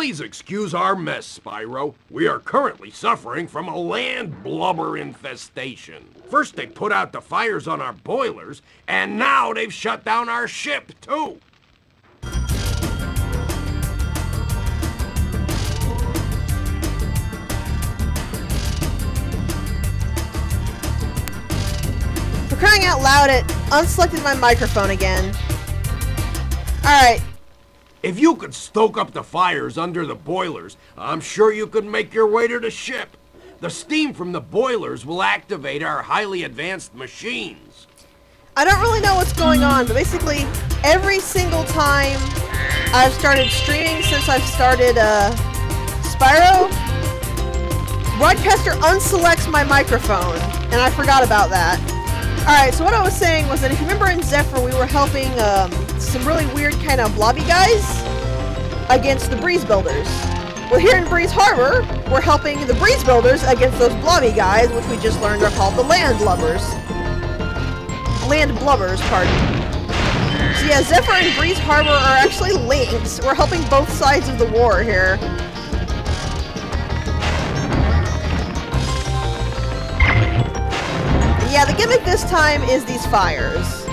Please excuse our mess, Spyro. We are currently suffering from a land blubber infestation. First they put out the fires on our boilers, and now they've shut down our ship, too. For crying out loud, it unselected my microphone again. Alright. If you could stoke up the fires under the boilers, I'm sure you could make your way to the ship. The steam from the boilers will activate our highly advanced machines. I don't really know what's going on, but basically, every single time I've started streaming since I've started, Spyro, Broadcaster unselects my microphone, and I forgot about that. Alright, so what I was saying was that if you remember in Zephyr, we were helping, some really weird kind of blobby guys against the Breeze Builders. Well, here in Breeze Harbor, we're helping the Breeze Builders against those blobby guys, which we just learned are called the Land Blubbers. Land Blubbers, pardon. So yeah, Zephyr and Breeze Harbor are actually linked. We're helping both sides of the war here. Yeah, the gimmick this time is these fires.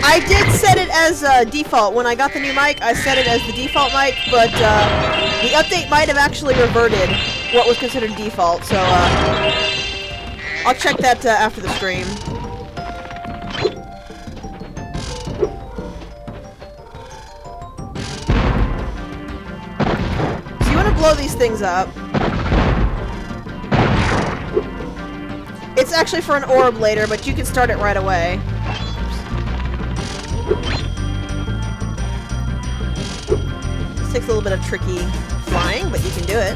I did set it as default. When I got the new mic, I set it as the default mic, but the update might have actually reverted what was considered default, so I'll check that after the stream. So you want to blow these things up. It's actually for an orb later, but you can start it right away. This takes a little bit of tricky flying, but you can do it.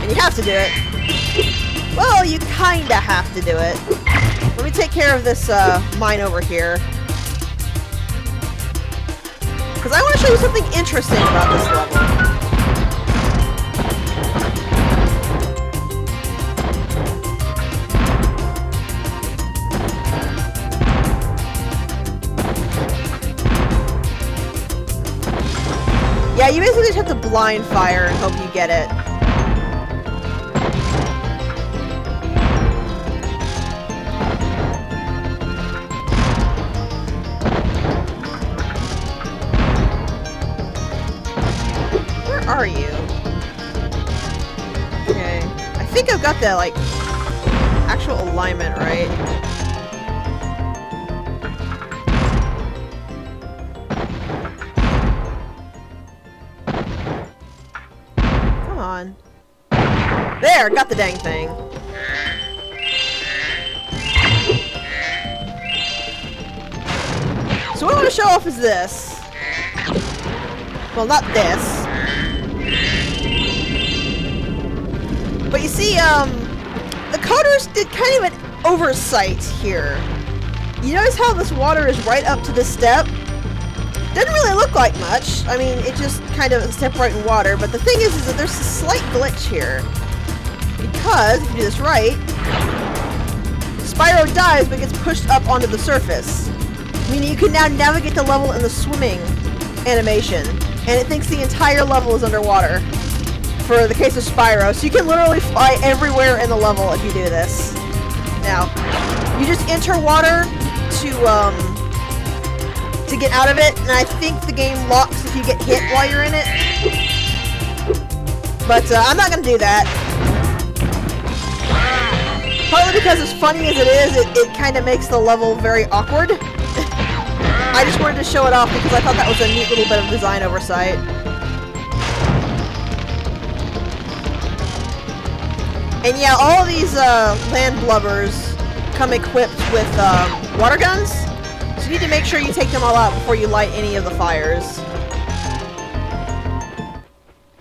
And you have to do it. Well, you kinda have to do it. Let me take care of this mine over here. Because I want to show you something interesting about this level. Yeah, you basically just have to blind fire and hope you get it. Where are you? Okay. I think I've got the, like, actual alignment right. There, got the dang thing. So what I want to show off is this. Well, not this. But you see, the coders did kind of an oversight here. You notice how this water is right up to the step? Doesn't really look like much. I mean, it just kind of stepped right in water. But the thing is that there's a slight glitch here. Because, if you do this right, Spyro dies but gets pushed up onto the surface. Meaning you can now navigate the level in the swimming animation. And it thinks the entire level is underwater. For the case of Spyro. So you can literally fly everywhere in the level if you do this. Now, you just enter water to get out of it, and I think the game locks if you get hit while you're in it. But I'm not going to do that. Partly because as funny as it is, it kind of makes the level very awkward. I just wanted to show it off because I thought that was a neat little bit of design oversight. And yeah, all of these land blubbers come equipped with water guns. So you need to make sure you take them all out before you light any of the fires.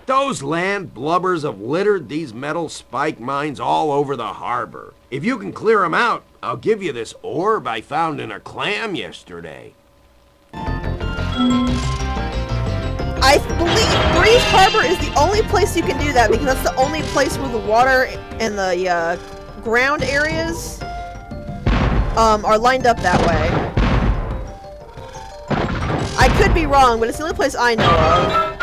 Those land blubbers have littered these metal spike mines all over the harbor. If you can clear them out, I'll give you this orb I found in a clam yesterday. I believe Breeze Harbor is the only place you can do that because that's the only place where the water and the ground areas are lined up that way. could be wrong, but it's the only place I know of.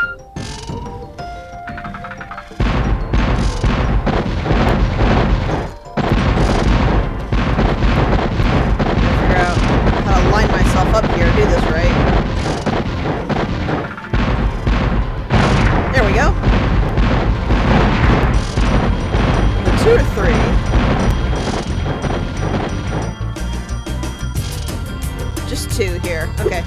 Figure out how to line myself up here to do this right. There we go. 2 or 3. Just 2 here. Okay.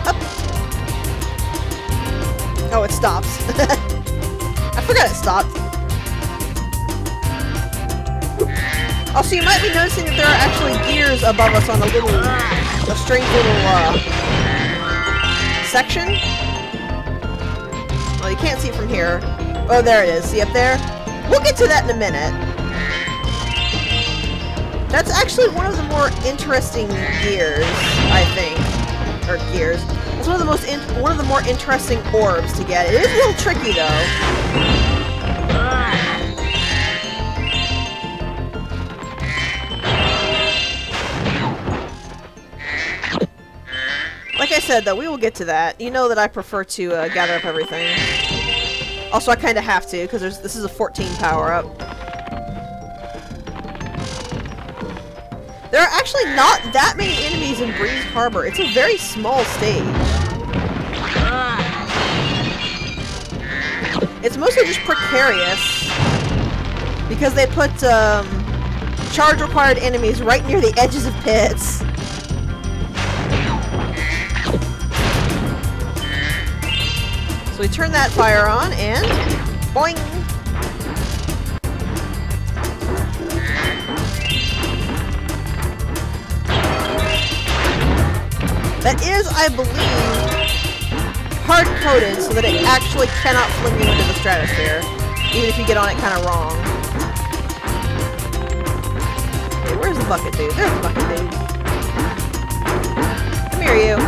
Up. Oh, it stops. I forgot it stopped. Also, you might be noticing that there are actually gears above us on a strange little, section. Well, you can't see it from here. Oh, there it is. See up there? We'll get to that in a minute. That's actually one of the more interesting gears, I think. Or gears. It's one of the more interesting orbs to get. It is a little tricky, though. Like I said, though, we will get to that. You know that I prefer to gather up everything. Also, I kind of have to, because this is a 14 power-up. There are actually not that many enemies in Breeze Harbor. It's a very small stage. It's mostly just precarious, because they put charge-required enemies right near the edges of pits. So we turn that fire on, and boing! That is, I believe, hard-coded so that it actually cannot fling you into the stratosphere, even if you get on it kind of wrong. Okay, where's the bucket dude? There's the bucket dude. Come here, you.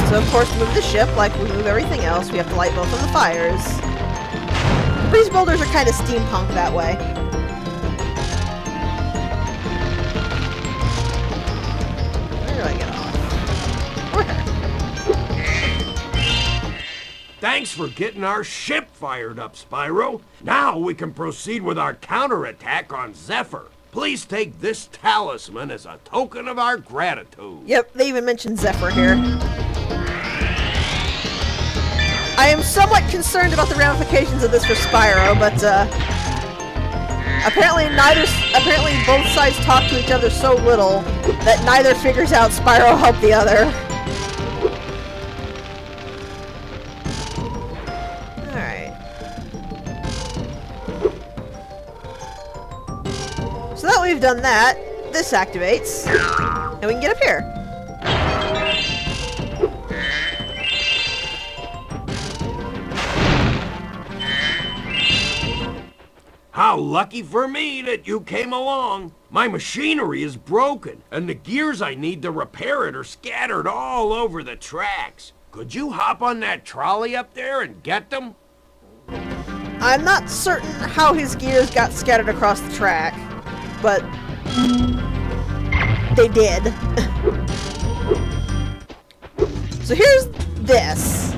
So, of course, move the ship like we move everything else. We have to light both of the fires. Breeze boulders are kind of steampunk that way. Where do I get off? Where? Thanks for getting our ship fired up, Spyro. Now we can proceed with our counterattack on Zephyr. Please take this talisman as a token of our gratitude. Yep, they even mentioned Zephyr here. I am somewhat concerned about the ramifications of this for Spyro, but apparently both sides talk to each other so little that neither figures out Spyro helped the other. Alright. So now that we've done that, this activates, and we can get up here. How lucky for me that you came along. My machinery is broken, and the gears I need to repair it are scattered all over the tracks. Could you hop on that trolley up there and get them? I'm not certain how his gears got scattered across the track, but they did. So here's this.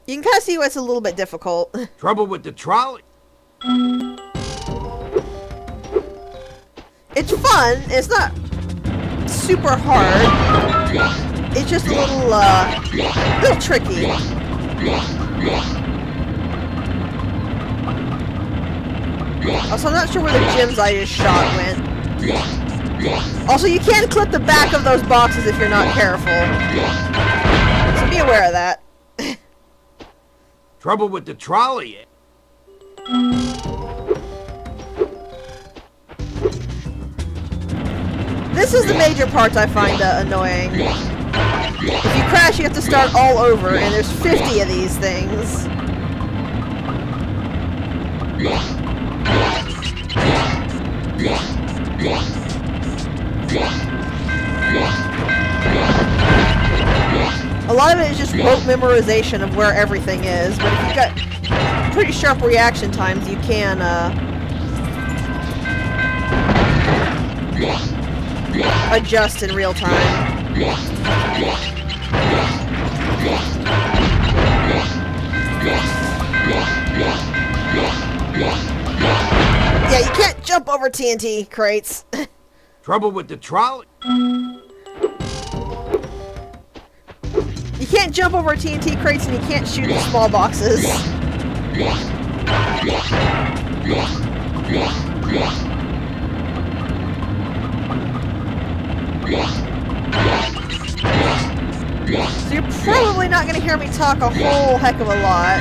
You can kind of see why it's a little bit difficult. Trouble with the trolley? It's fun. It's not super hard. It's just a little tricky. Also, I'm not sure where the gems I just shot went. Also, you can clip the back of those boxes if you're not careful. So be aware of that. Trouble with the trolley. This is the major part I find annoying. If you crash, you have to start all over, and there's 50 of these things. lot of it is just rote memorization of where everything is, but if you've got pretty sharp reaction times, you can, adjust in real time. Yeah, you can't jump over TNT crates. Trouble with the trolley? You can't jump over TNT crates and you can't shoot the small boxes. So you're probably not going to hear me talk a whole heck of a lot.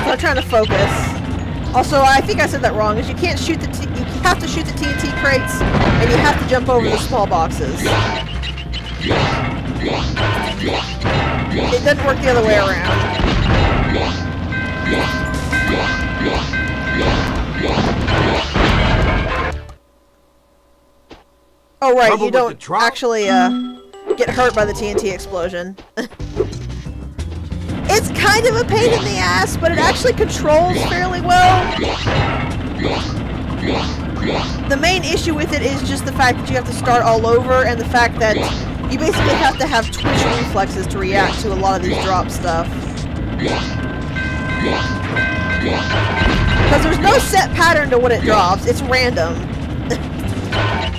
So I'm trying to focus. Also, I think I said that wrong. Is you can't shoot the you have to shoot the TNT crates, and you have to jump over the small boxes. It doesn't work the other way around. Oh right, you don't actually get hurt by the TNT explosion. It's kind of a pain in the ass, but it actually controls fairly well. The main issue with it is just the fact that you have to start all over, and the fact that you basically have to have twitch reflexes to react to a lot of these drop stuff. Because there's no set pattern to when it drops, it's random.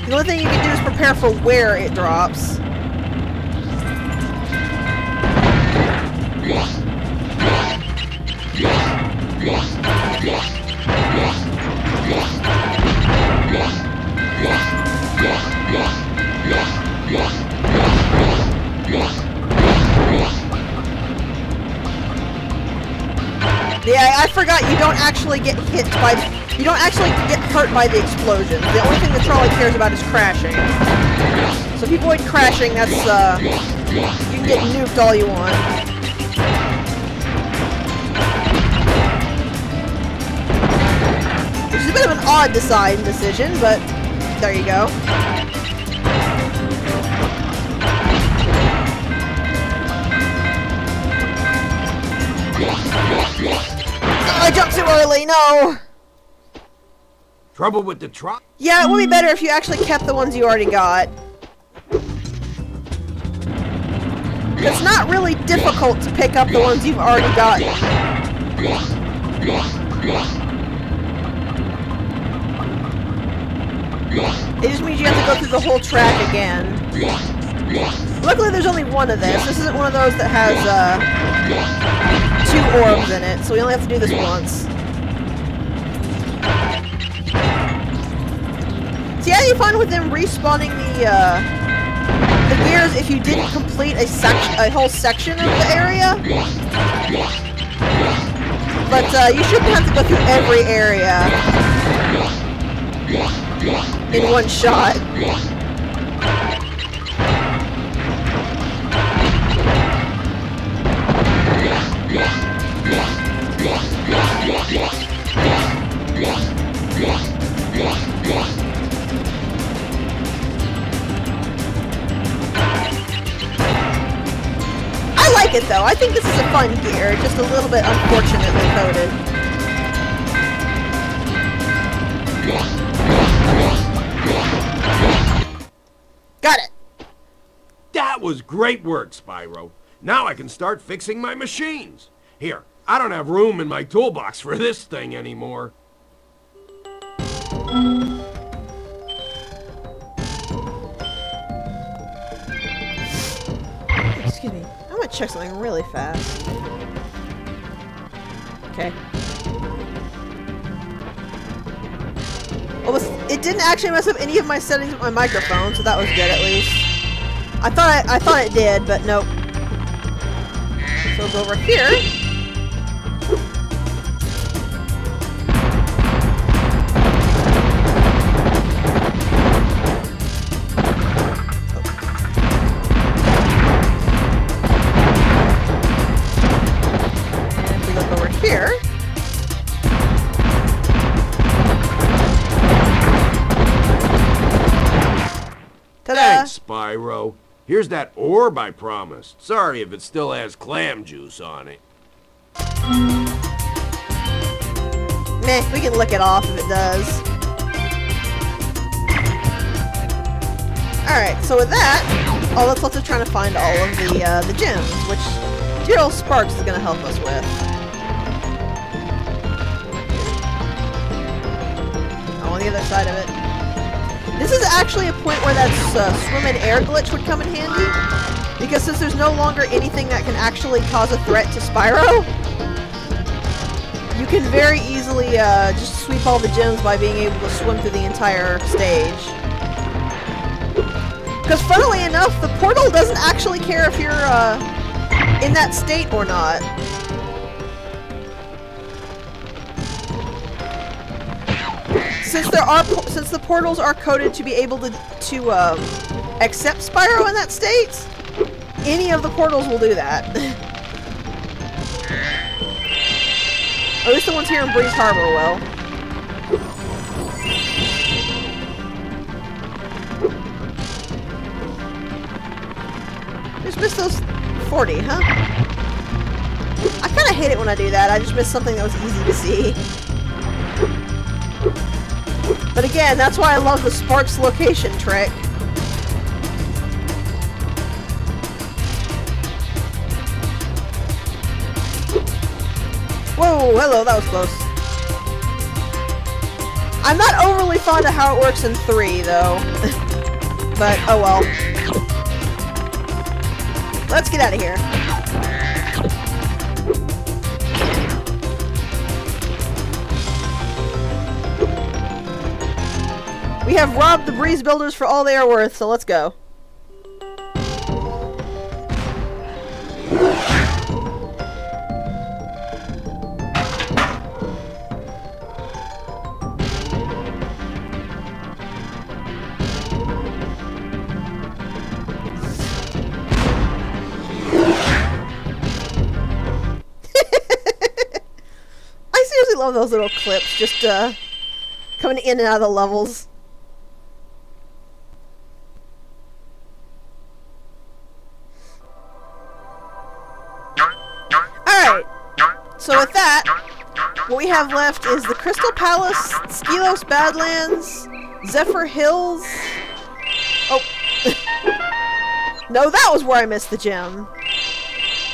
The only thing you can do is prepare for where it drops. Yeah, I forgot you don't actually get hit by... You don't actually get hurt by the explosions. The only thing the trolley cares about is crashing. So if you avoid crashing, that's, you can get nuked all you want. Which is a bit of an odd decision, but there you go. I jumped too early, no! Trouble with the trolley? Yeah, it would be better if you actually kept the ones you already got. It's not really difficult to pick up the ones you've already gotten. It just means you have to go through the whole track again. Luckily there's only one of this. This isn't one of those that has, 2 orbs in it, so we only have to do this once. See, how you find with them respawning the gears if you didn't complete a whole section of the area? But you shouldn't have to go through every area in one shot. I like it though. I think this is a fun gear, just a little bit unfortunately coded. Got it. That was great work, Spyro. Now I can start fixing my machines. Here, I don't have room in my toolbox for this thing anymore. Excuse me. I'm gonna check something really fast. Okay. Well, it didn't actually mess up any of my settings with my microphone, so that was good at least. I thought it did, but nope. So we'll go over here. And if we look over here. Spyro. Here's that orb I promised. Sorry if it still has clam juice on it. Meh, we can lick it off if it does. Alright, so with that, all that's left is trying to find all of the gems, which dear old Sparks is going to help us with. On the other side of it. This is actually a point where that swim in air glitch would come in handy, because since there's no longer anything that can actually cause a threat to Spyro, you can very easily just sweep all the gems by being able to swim through the entire stage. Because funnily enough, the portal doesn't actually care if you're in that state or not. Since the portals are coded to be able to accept Spyro in that state, any of the portals will do that. At least the ones here in Breeze Harbor will. Just missed those 40, huh? I kind of hate it when I do that. I just missed something that was easy to see. But again, that's why I love the Sparks location trick. Whoa, hello, that was close. I'm not overly fond of how it works in 3, though. But, oh well. Let's get out of here. We have robbed the Breeze Builders for all they are worth, so let's go. I seriously love those little clips, just coming in and out of the levels. Alright, so with that, what we have left is the Crystal Palace, Skelos Badlands, Zephyr Hills. Oh. No, that was where I missed the gem.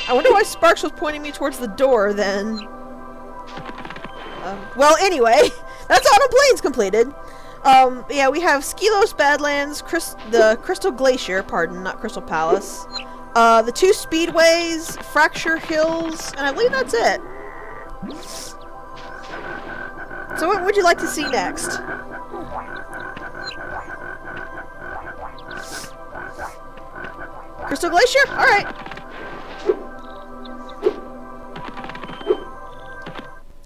I wonder why Sparks was pointing me towards the door then. Well, anyway, that's Autumn Plains completed. Yeah, we have Skelos Badlands, the Crystal Glacier, pardon, not Crystal Palace. The 2 speedways, Fracture Hills, and I believe that's it. So what would you like to see next? Crystal Glacier? Alright.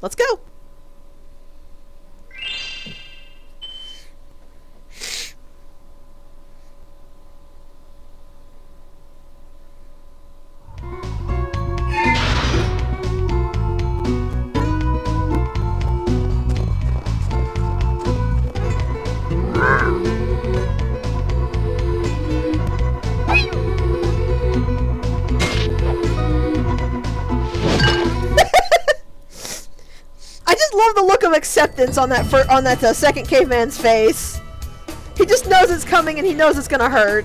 Let's go. Love the look of acceptance on that second caveman's face. He just knows it's coming and he knows it's gonna hurt.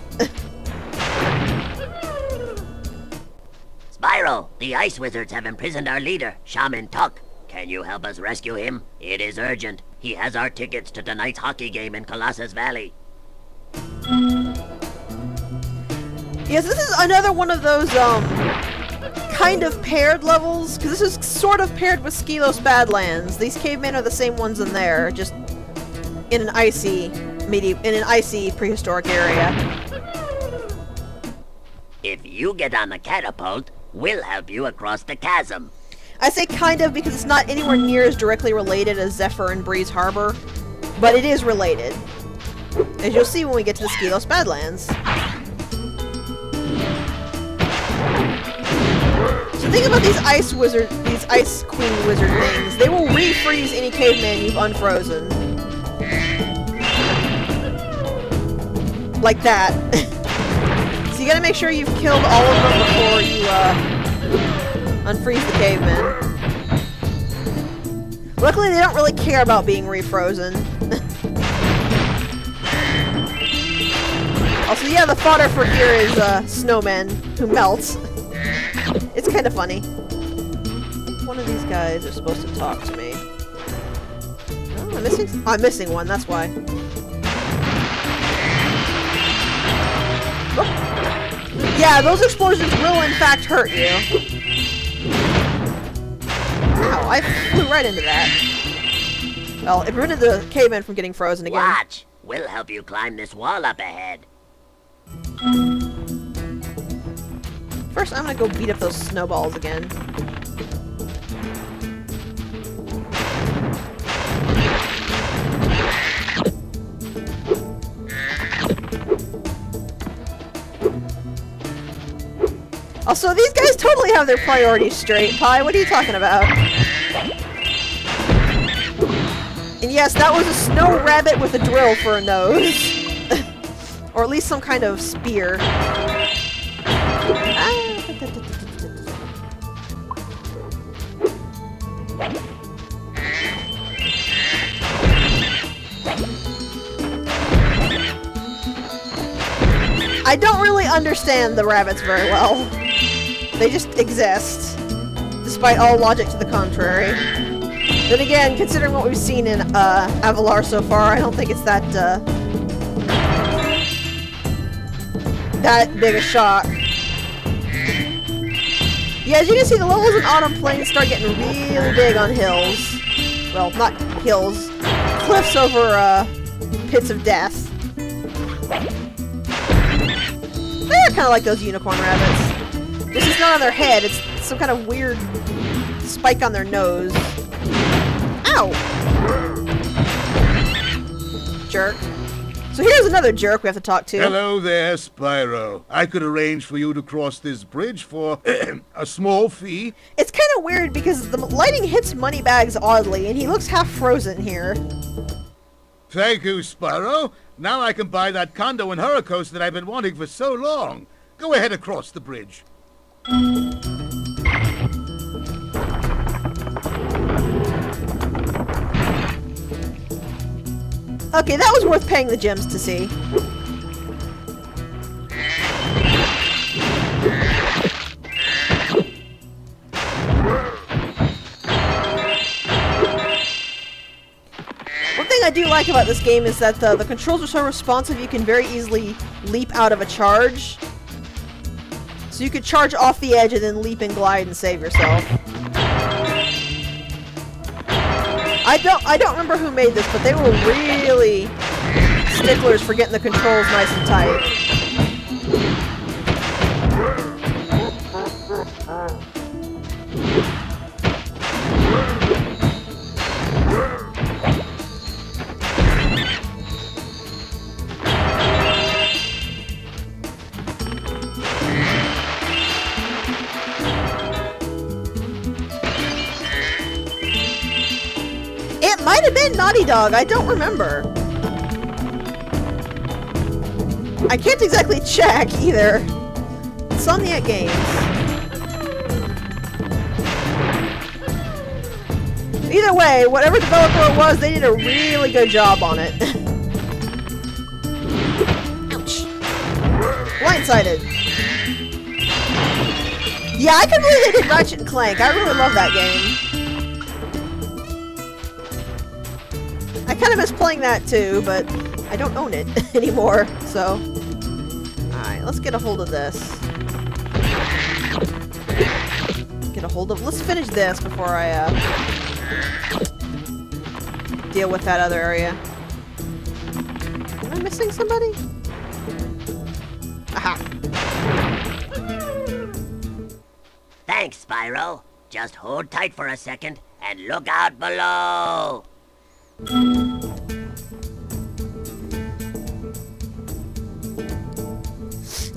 Spyro, the ice wizards have imprisoned our leader, Shaman Tuck. Can you help us rescue him? It is urgent. He has our tickets to tonight's hockey game in Colossus Valley. Yes, this is another one of those kind of paired levels, because this is sort of paired with Skelos Badlands. These cavemen are the same ones in there, just in an icy prehistoric area. If you get on the catapult, we'll help you across the chasm. I say kind of because it's not anywhere near as directly related as Zephyr and Breeze Harbor, but it is related, as you'll see when we get to the Skelos Badlands. So think about these ice queen wizard things. They will refreeze any caveman you've unfrozen. Like that. So you gotta make sure you've killed all of them before you, unfreeze the cavemen. Luckily, they don't really care about being refrozen. Also, yeah, the fodder for here is, snowmen who melt. It's kind of funny. One of these guys are supposed to talk to me. Oh, I'm missing one, that's why. Oh. Yeah, those explosions will in fact hurt you. Ow, I flew right into that. Well, it prevented the caveman from getting frozen again. Watch! We'll help you climb this wall up ahead. First, I'm gonna go beat up those snowballs again. Also, these guys totally have their priorities straight, Pie. What are you talking about? And yes, that was a snow rabbit with a drill for a nose. Or at least some kind of spear. I don't really understand the rabbits very well. They just exist, despite all logic to the contrary. Then again, considering what we've seen in Avalar so far, I don't think it's that that big a shock. Yeah, as you can see, the levels in Autumn Plains start getting really big on hills. Well, not hills. Cliffs over pits of death. They're kind of like those unicorn rabbits. This is not on their head, it's some kind of weird spike on their nose. Ow! Jerk. So here's another jerk we have to talk to. Hello there, Spyro. I could arrange for you to cross this bridge for a small fee. It's kind of weird because the lighting hits Moneybags oddly, and he looks half frozen here. Thank you, Spyro. Now I can buy that condo in Hurricos that I've been wanting for so long. Go ahead across the bridge. Okay, that was worth paying the gems to see. One thing I do like about this game is that the controls are so responsive you can very easily leap out of a charge. So you could charge off the edge and then leap and glide and save yourself. I don't remember who made this, but they were really sticklers for getting the controls nice and tight. It might have been Naughty Dog, I don't remember. I can't exactly check either. Insomniac Games. Either way, whatever developer it was, they did a really good job on it. Ouch. Blindsided. Yeah, I can believe they did Ratchet & Clank. I really love that game. I kind of miss playing that too, but I don't own it anymore, so... Alright, let's get a hold of this. Let's finish this before I, deal with that other area. Am I missing somebody? Aha! Thanks, Spyro. Just hold tight for a second and look out below.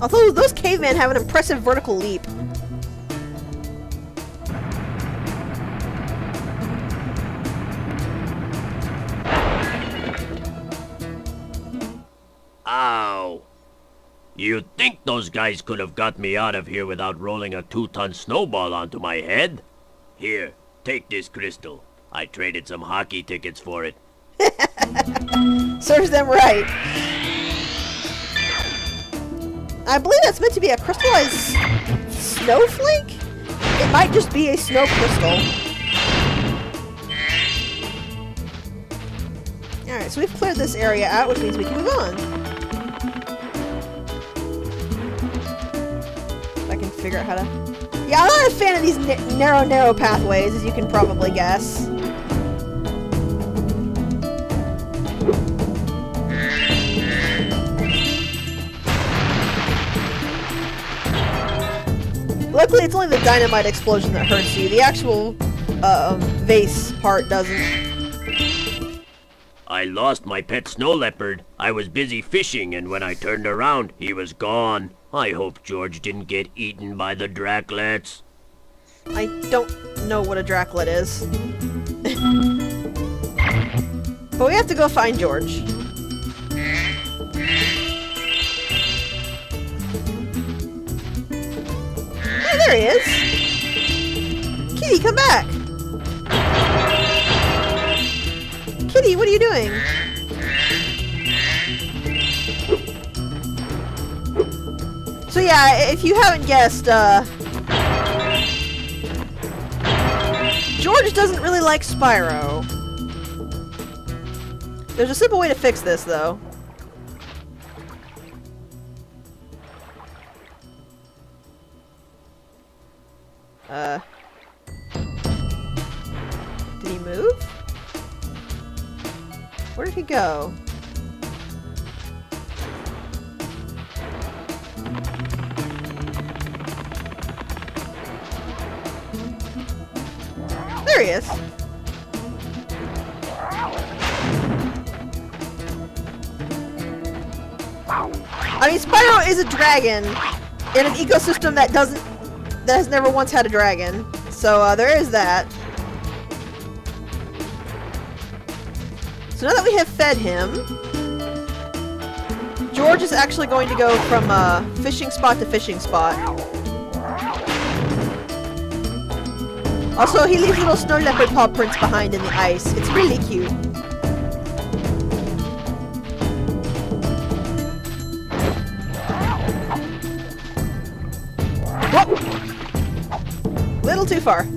Although those cavemen have an impressive vertical leap. Oh. You'd think those guys could have got me out of here without rolling a 2-ton snowball onto my head. Here, take this crystal. I traded some hockey tickets for it. Serves them right. I believe that's meant to be a crystallized snowflake? It might just be a snow crystal. Alright, so we've cleared this area out, which means we can move on. If I can figure out how to... Yeah, I'm not a fan of these narrow pathways, as you can probably guess. Luckily, it's only the dynamite explosion that hurts you. The actual vase part doesn't. I lost my pet snow leopard. I was busy fishing, and when I turned around, he was gone. I hope George didn't get eaten by the Draclets. I don't know what a Draclet is. But we have to go find George. Hey, there he is! Kitty, come back! Kitty, what are you doing? So yeah, if you haven't guessed, George doesn't really like Spyro. There's a simple way to fix this, though. Did he move? Where did he go? There he is. I mean, Spyro is a dragon in an ecosystem that has never once had a dragon. So there is that. So now that we have fed him, George is actually going to go from fishing spot to fishing spot. Also, he leaves little snow leopard paw prints behind in the ice. It's really cute. Whoa! Little too far.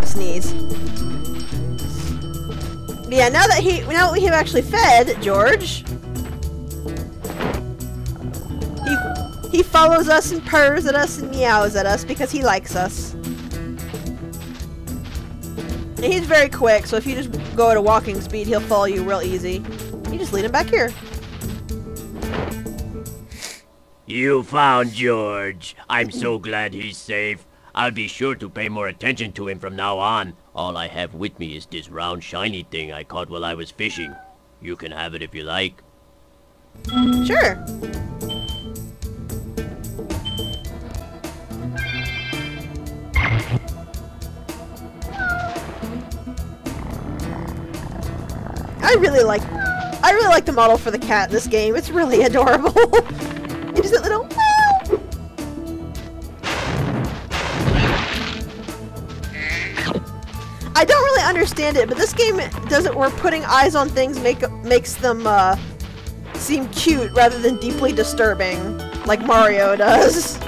Sneeze. But yeah, now that we have actually fed George, he follows us and purrs at us and meows at us because he likes us. And he's very quick, so if you just go at a walking speed, he'll follow you real easy. You just lead him back here. You found George. I'm so glad he's safe. I'll be sure to pay more attention to him from now on. All I have with me is this round shiny thing I caught while I was fishing. You can have it if you like. Sure. I really like the model for the cat in this game. It's really adorable. It is that little meow. I don't really understand it, but this game does it where putting eyes on things makes them seem cute rather than deeply disturbing, like Mario does.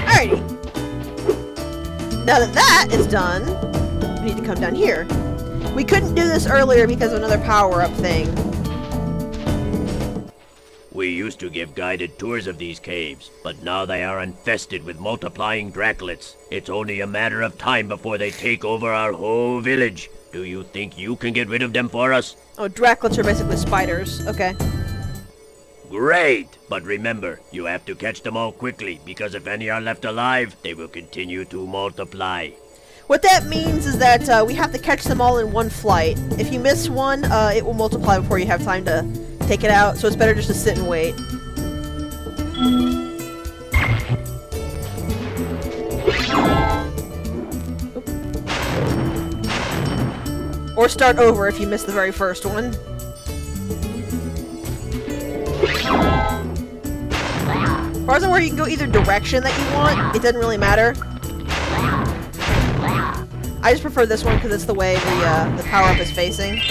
Alrighty. Now that that is done, we need to come down here. We couldn't do this earlier because of another power-up thing. We used to give guided tours of these caves, but now they are infested with multiplying Draclets. It's only a matter of time before they take over our whole village. Do you think you can get rid of them for us? Oh, Draclets are basically spiders. Okay. Great! But remember, you have to catch them all quickly, because if any are left alive, they will continue to multiply. What that means is that we have to catch them all in one flight. If you miss one, it will multiply before you have time to take it out, so it's better just to sit and wait. Or start over if you missed the very first one. As far as I'm aware, you can go either direction that you want. It doesn't really matter. I just prefer this one because it's the way the power-up is facing.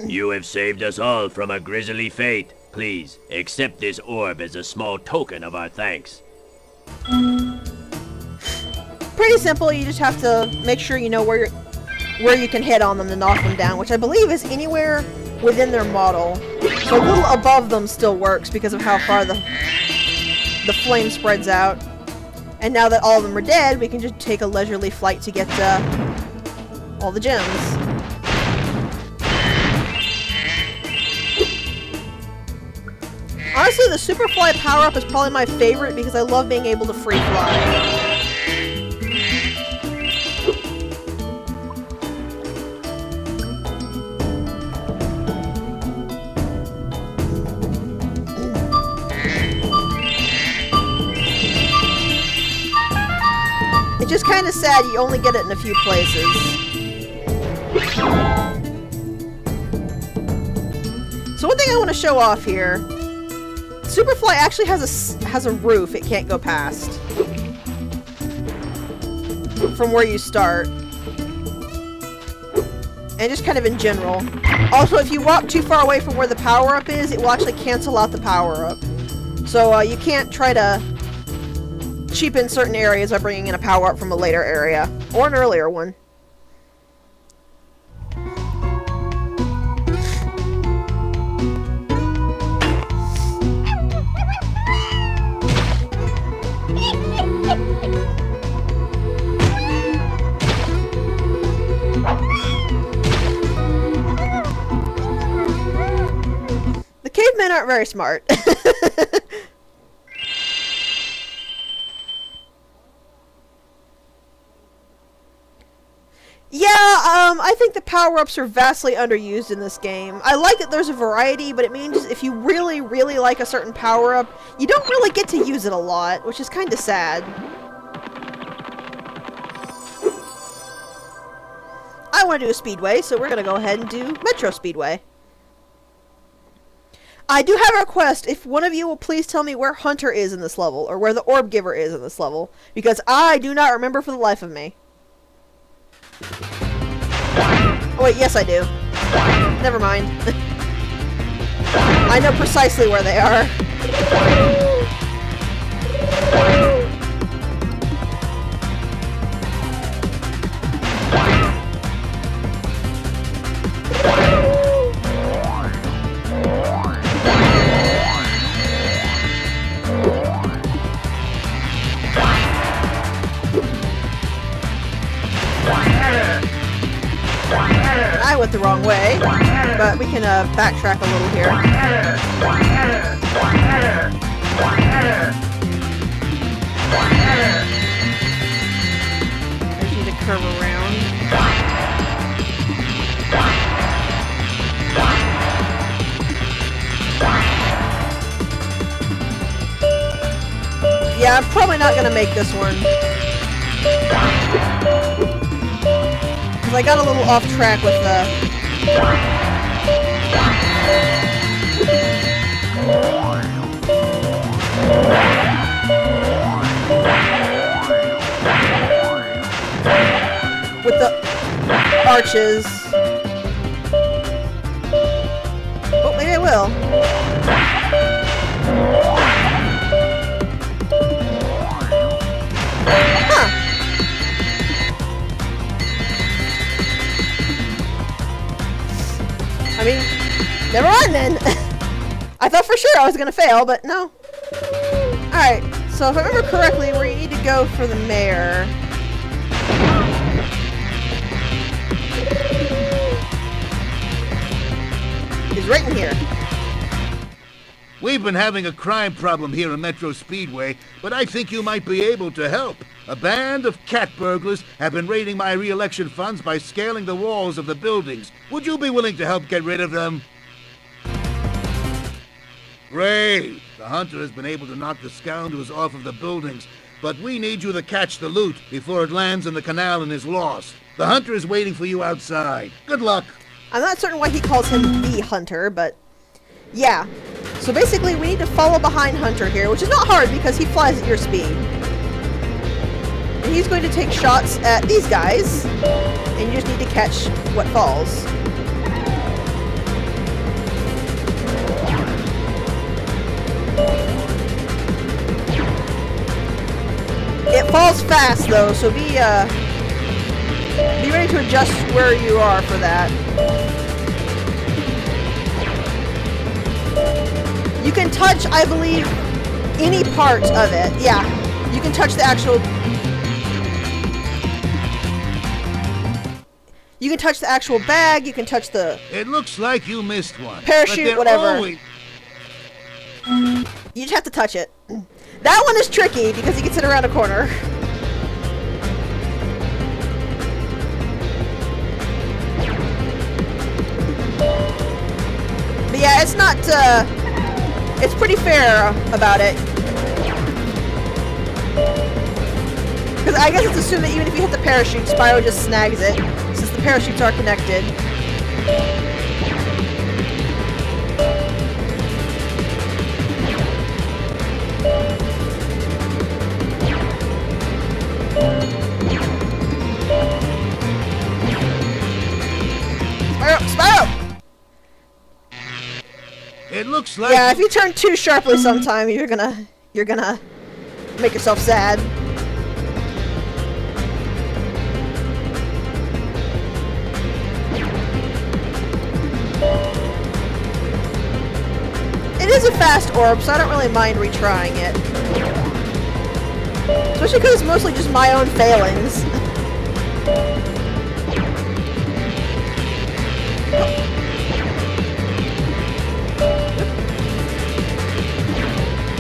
You have saved us all from a grisly fate. Please, accept this orb as a small token of our thanks. Pretty simple, you just have to make sure you know where you can hit on them to knock them down, which I believe is anywhere within their model. So a little above them still works because of how far the flame spreads out. And now that all of them are dead, we can just take a leisurely flight to get all the gems. Honestly, the Superfly power-up is probably my favorite because I love being able to free fly. It's just kind of sad you only get it in a few places. So one thing I want to show off here. Superfly actually has a roof it can't go past from where you start. And just kind of in general. Also, if you walk too far away from where the power-up is, it will actually cancel out the power-up. So you can't try to cheapen certain areas by bringing in a power-up from a later area. Or an earlier one. Cavemen aren't very smart. Yeah, I think the power-ups are vastly underused in this game. I like that there's a variety, but it means if you really, really like a certain power-up, you don't really get to use it a lot, which is kind of sad. I want to do a speedway, so we're going to go ahead and do Metro Speedway. I do have a request. If one of you will please tell me where Hunter is in this level, or where the Orb Giver is in this level, because I do not remember for the life of me. Oh wait, yes I do. Never mind. I know precisely where they are. I went the wrong way, but we can backtrack a little here. I just need to curve around. Yeah, I'm probably not gonna make this one. Because I got a little off track with the... with the arches. Oh, maybe I will. Never mind then. I thought for sure I was gonna fail, but no. Alright, so if I remember correctly, where you need to go for the mayor. Is right in here. We've been having a crime problem here in Metro Speedway, but I think you might be able to help. A band of cat burglars have been raiding my re-election funds by scaling the walls of the buildings. Would you be willing to help get rid of them? Great! The hunter has been able to knock the scoundrels off of the buildings, but we need you to catch the loot before it lands in the canal and is lost. The hunter is waiting for you outside. Good luck! I'm not certain why he calls him the hunter, but yeah. So basically we need to follow behind Hunter here, which is not hard because he flies at your speed. And he's going to take shots at these guys, and you just need to catch what falls. It falls fast though, so be ready to adjust where you are for that. You can touch, I believe, any part of it. Yeah, you can touch the actual... You can touch the actual bag, you can touch the... It looks like you missed one. Parachute, whatever. You just have to touch it. That one is tricky because you can sit around a corner. But yeah, it's not, it's pretty fair about it. Because I guess it's assumed that even if you hit the parachute, Spyro just snags it, since the parachutes are connected. Spyro! It looks like... Yeah, if you turn too sharply sometime, you're gonna make yourself sad. It is a fast orb, so I don't really mind retrying it. Especially because it's mostly just my own failings.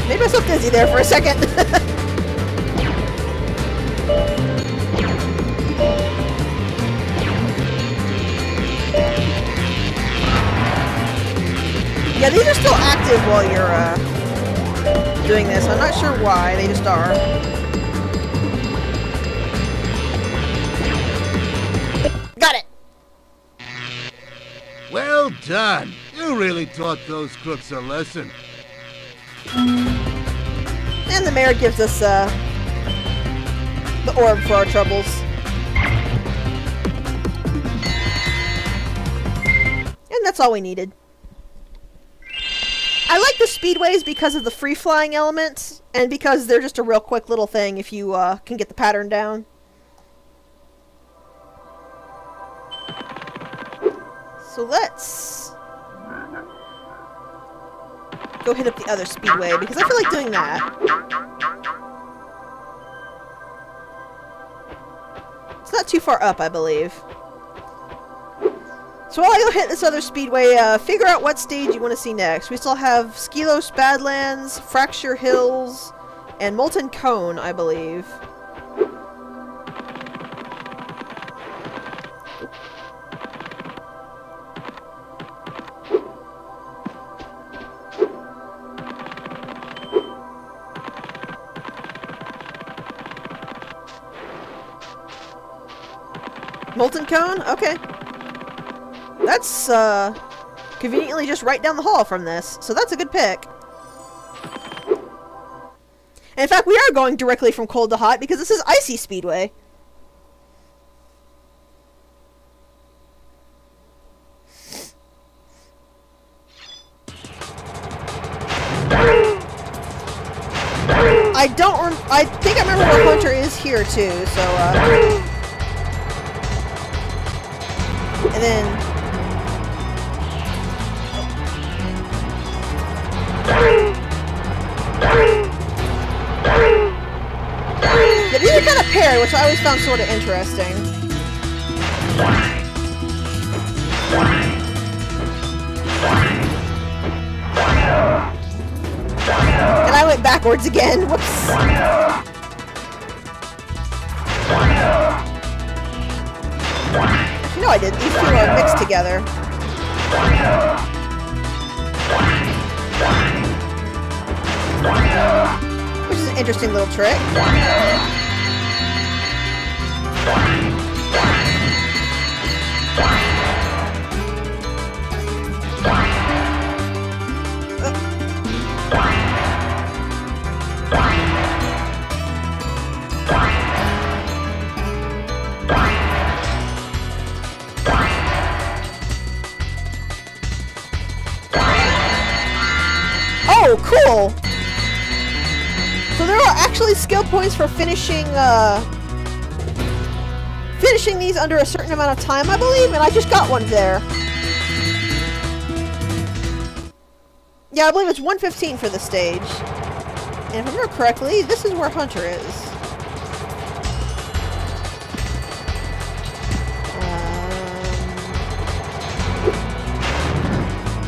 Made myself dizzy there for a second. Yeah, these are still active while you're doing this. I'm not sure why, they just are. Got it! Well done! You really taught those crooks a lesson. And the mayor gives us the orb for our troubles. And that's all we needed. I like the speedways because of the free-flying element, and because they're just a real quick little thing if you can get the pattern down. So let's go hit up the other speedway, because I feel like doing that. It's not too far up, I believe. So while I go hit this other speedway, figure out what stage you want to see next. We still have Skelos Badlands, Fracture Hills, and Molten Cone, I believe. Molten Cone? Okay. That's, conveniently just right down the hall from this, so that's a good pick. And in fact, we are going directly from cold to hot, because this is Icy Speedway. I think I remember where Hunter is here, too, so, and then... Yeah, these are kind of paired, which I always found sort of interesting. And I went backwards again. Whoops. No, I didn't. These two are mixed together. Which is an interesting little trick. Oh, cool! So there are actually skill points for finishing these under a certain amount of time, I believe, and I just got one there. Yeah, I believe it's 1:15 for the stage. And if I remember correctly, this is where Hunter is.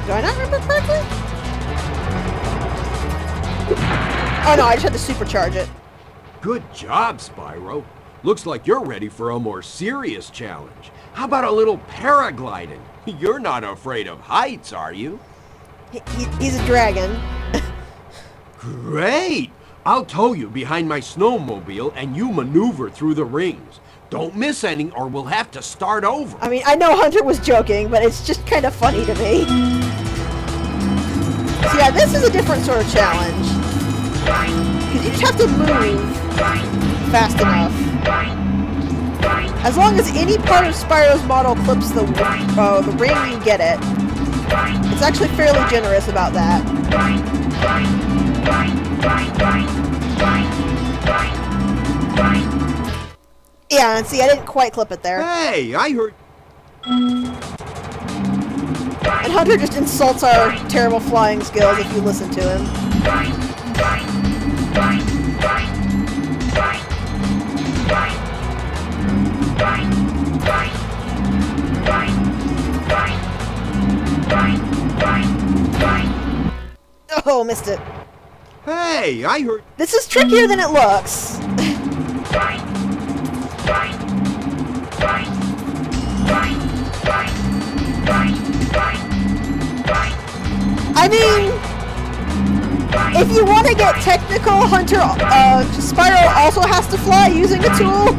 Do I not remember correctly? Oh no, I just had to supercharge it. Good job, Spyro. Looks like you're ready for a more serious challenge. How about a little paragliding? You're not afraid of heights, are you? He's a dragon. Great! I'll tow you behind my snowmobile and you maneuver through the rings. Don't miss any or we'll have to start over. I mean, I know Hunter was joking, but it's just kind of funny to me. So yeah, this is a different sort of challenge. Because you just have to move fast enough. As long as any part of Spyro's model clips the ring, you get it. It's actually fairly generous about that. Yeah, and see, I didn't quite clip it there. Hey, I heard... And Hunter just insults our terrible flying skills if you listen to him. Oh, missed it. Hey, I heard... This is trickier than it looks. I mean, if you want to get technical, Hunter, Spyro also has to fly using a tool.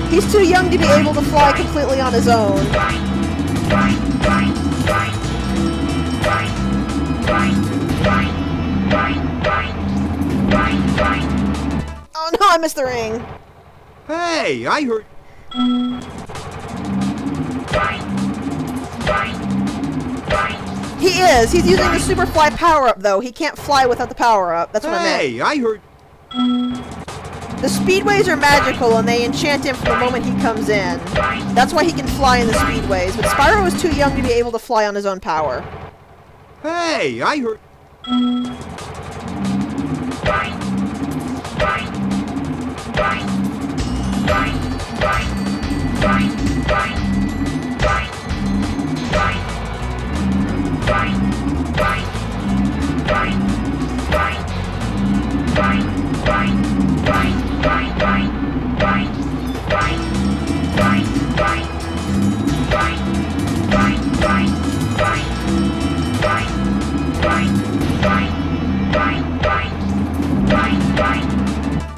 He's too young to be able to fly completely on his own. Oh no, I missed the ring. Hey, I heard... He is. He's using the Superfly power-up, though. He can't fly without the power-up. That's what I meant. Hey, I heard... The Speedways are magical, and they enchant him from the moment he comes in. That's why he can fly in the Speedways, but Spyro is too young to be able to fly on his own power. Hey, I heard...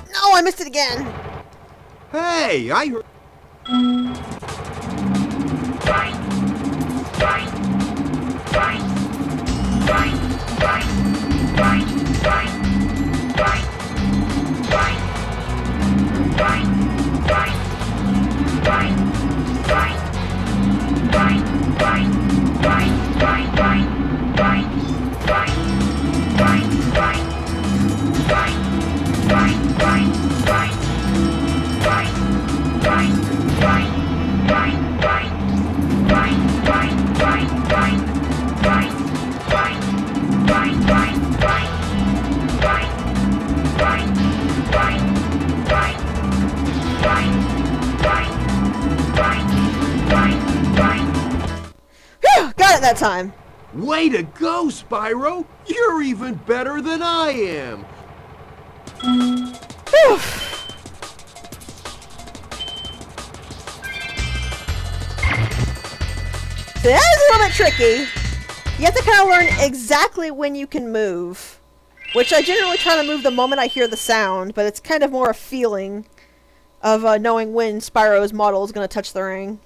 No, I missed it again. Hey, I heard... that time. Way to go, Spyro! You're even better than I am! Whew. So that is a little bit tricky. You have to kind of learn exactly when you can move. Which I generally try to move the moment I hear the sound, but it's kind of more a feeling of knowing when Spyro's model is going to touch the ring.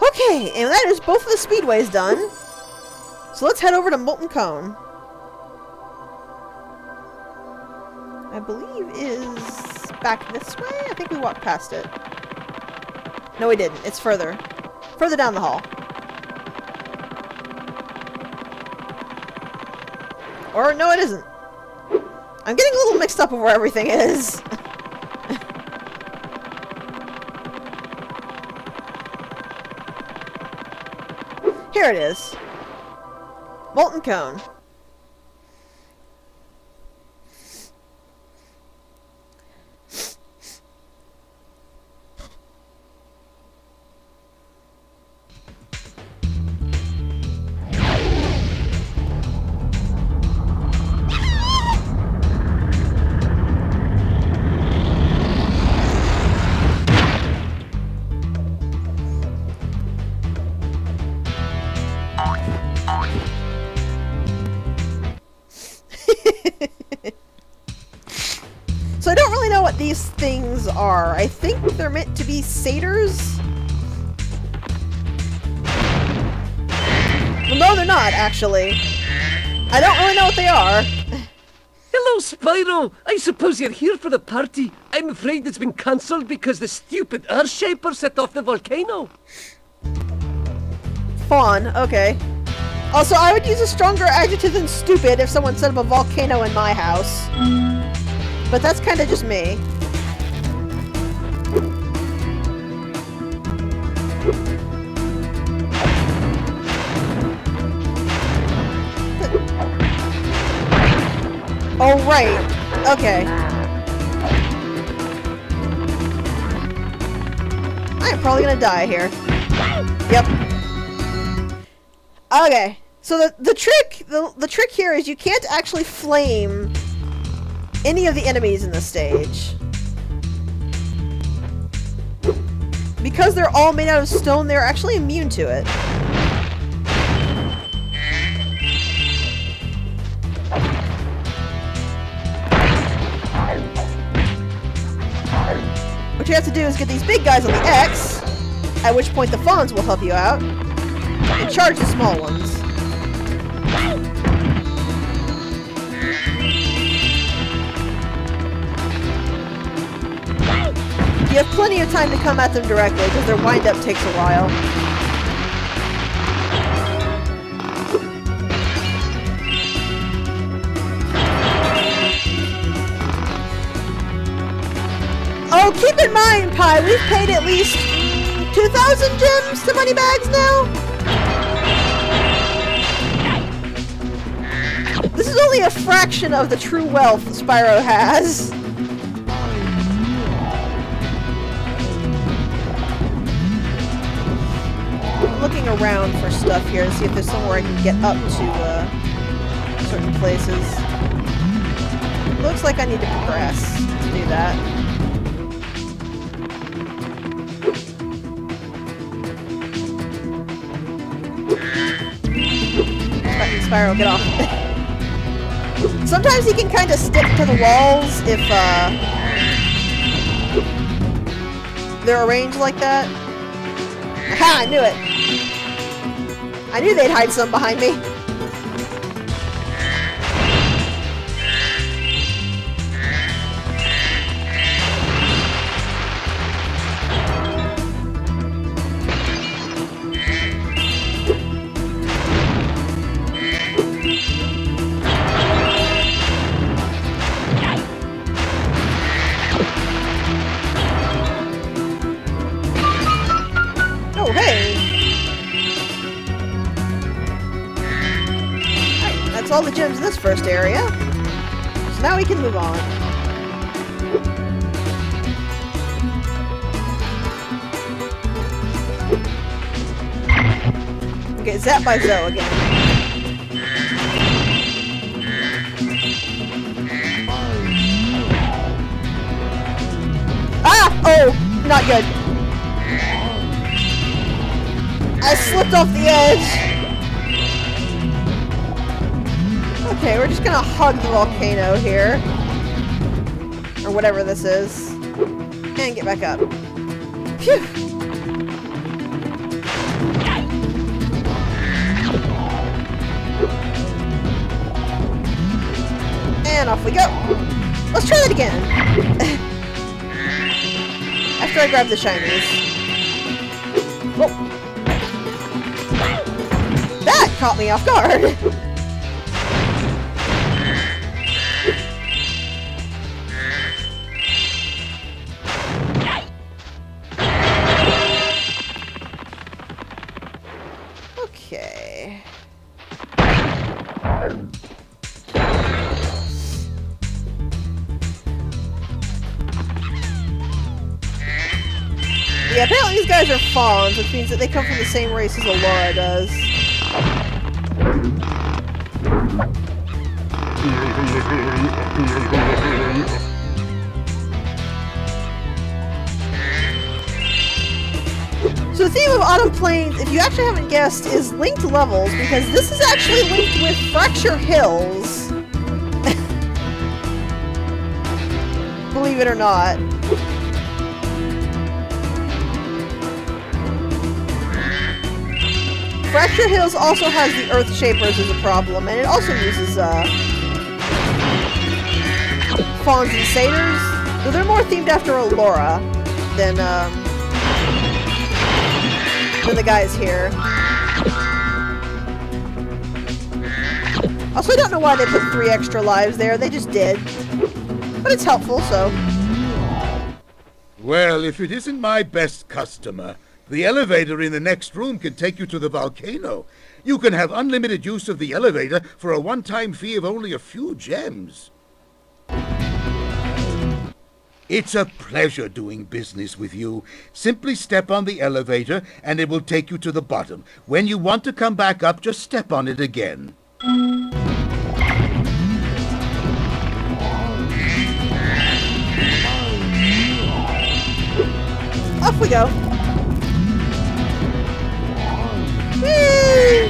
Okay, and that is both of the speedways done. So let's head over to Molten Cone. I believe is back this way? I think we walked past it. No, we didn't. It's further. Further down the hall. Or, no, it isn't. I'm getting a little mixed up of where everything is. Here it is. Molten Cone. So I don't really know what these things are. I think they're meant to be satyrs. Well, no, they're not, actually. I don't really know what they are. Hello, Spyro! I suppose you're here for the party. I'm afraid it's been cancelled because the stupid Earthshaper set off the volcano. Fawn, okay. Also, I would use a stronger adjective than stupid if someone set up a volcano in my house. But that's kind of just me. Oh, right. Okay. I'm probably gonna die here. Yep. Okay. So the trick here is you can't actually flame any of the enemies in the stage. Because they're all made out of stone, they're actually immune to it. What you have to do is get these big guys on the X, at which point the fawns will help you out, and charge the small ones. You have plenty of time to come at them directly, because their wind-up takes a while. Oh, keep in mind, Pi, we've paid at least 2,000 gems to Moneybags now? This is only a fraction of the true wealth Spyro has. I'm looking around for stuff here to see if there's somewhere I can get up to certain places. Looks like I need to progress to do that. Spyro, get off. Sometimes he can kind of stick to the walls if they're arranged like that. Aha, I knew it. I knew they'd hide some behind me. All the gems in this first area. So now we can move on. Okay, zapped by Zoe again. Ah! Oh! Not good. I slipped off the edge. Okay, we're just gonna hug the volcano here. Or whatever this is. And get back up. Phew! And off we go! Let's try that again! After I grab the shinies. Whoa! That caught me off guard! Okay. Yeah, apparently these guys are fawns, which means that they come from the same race as Allura does. So the theme of Autumn Plains, if you actually haven't guessed, is linked levels, because this is actually linked with Fracture Hills. Believe it or not. Fracture Hills also has the Earth Shapers as a problem, and it also uses fawns and satyrs, though they're more themed after Allura than the guys here. Also, I don't know why they put 3 extra lives there, they just did. But it's helpful, so... Well, if it isn't my best customer, the elevator in the next room can take you to the volcano. You can have unlimited use of the elevator for a one-time fee of only a few gems. It's a pleasure doing business with you. Simply step on the elevator and it will take you to the bottom. When you want to come back up, just step on it again. Off we go. Whee!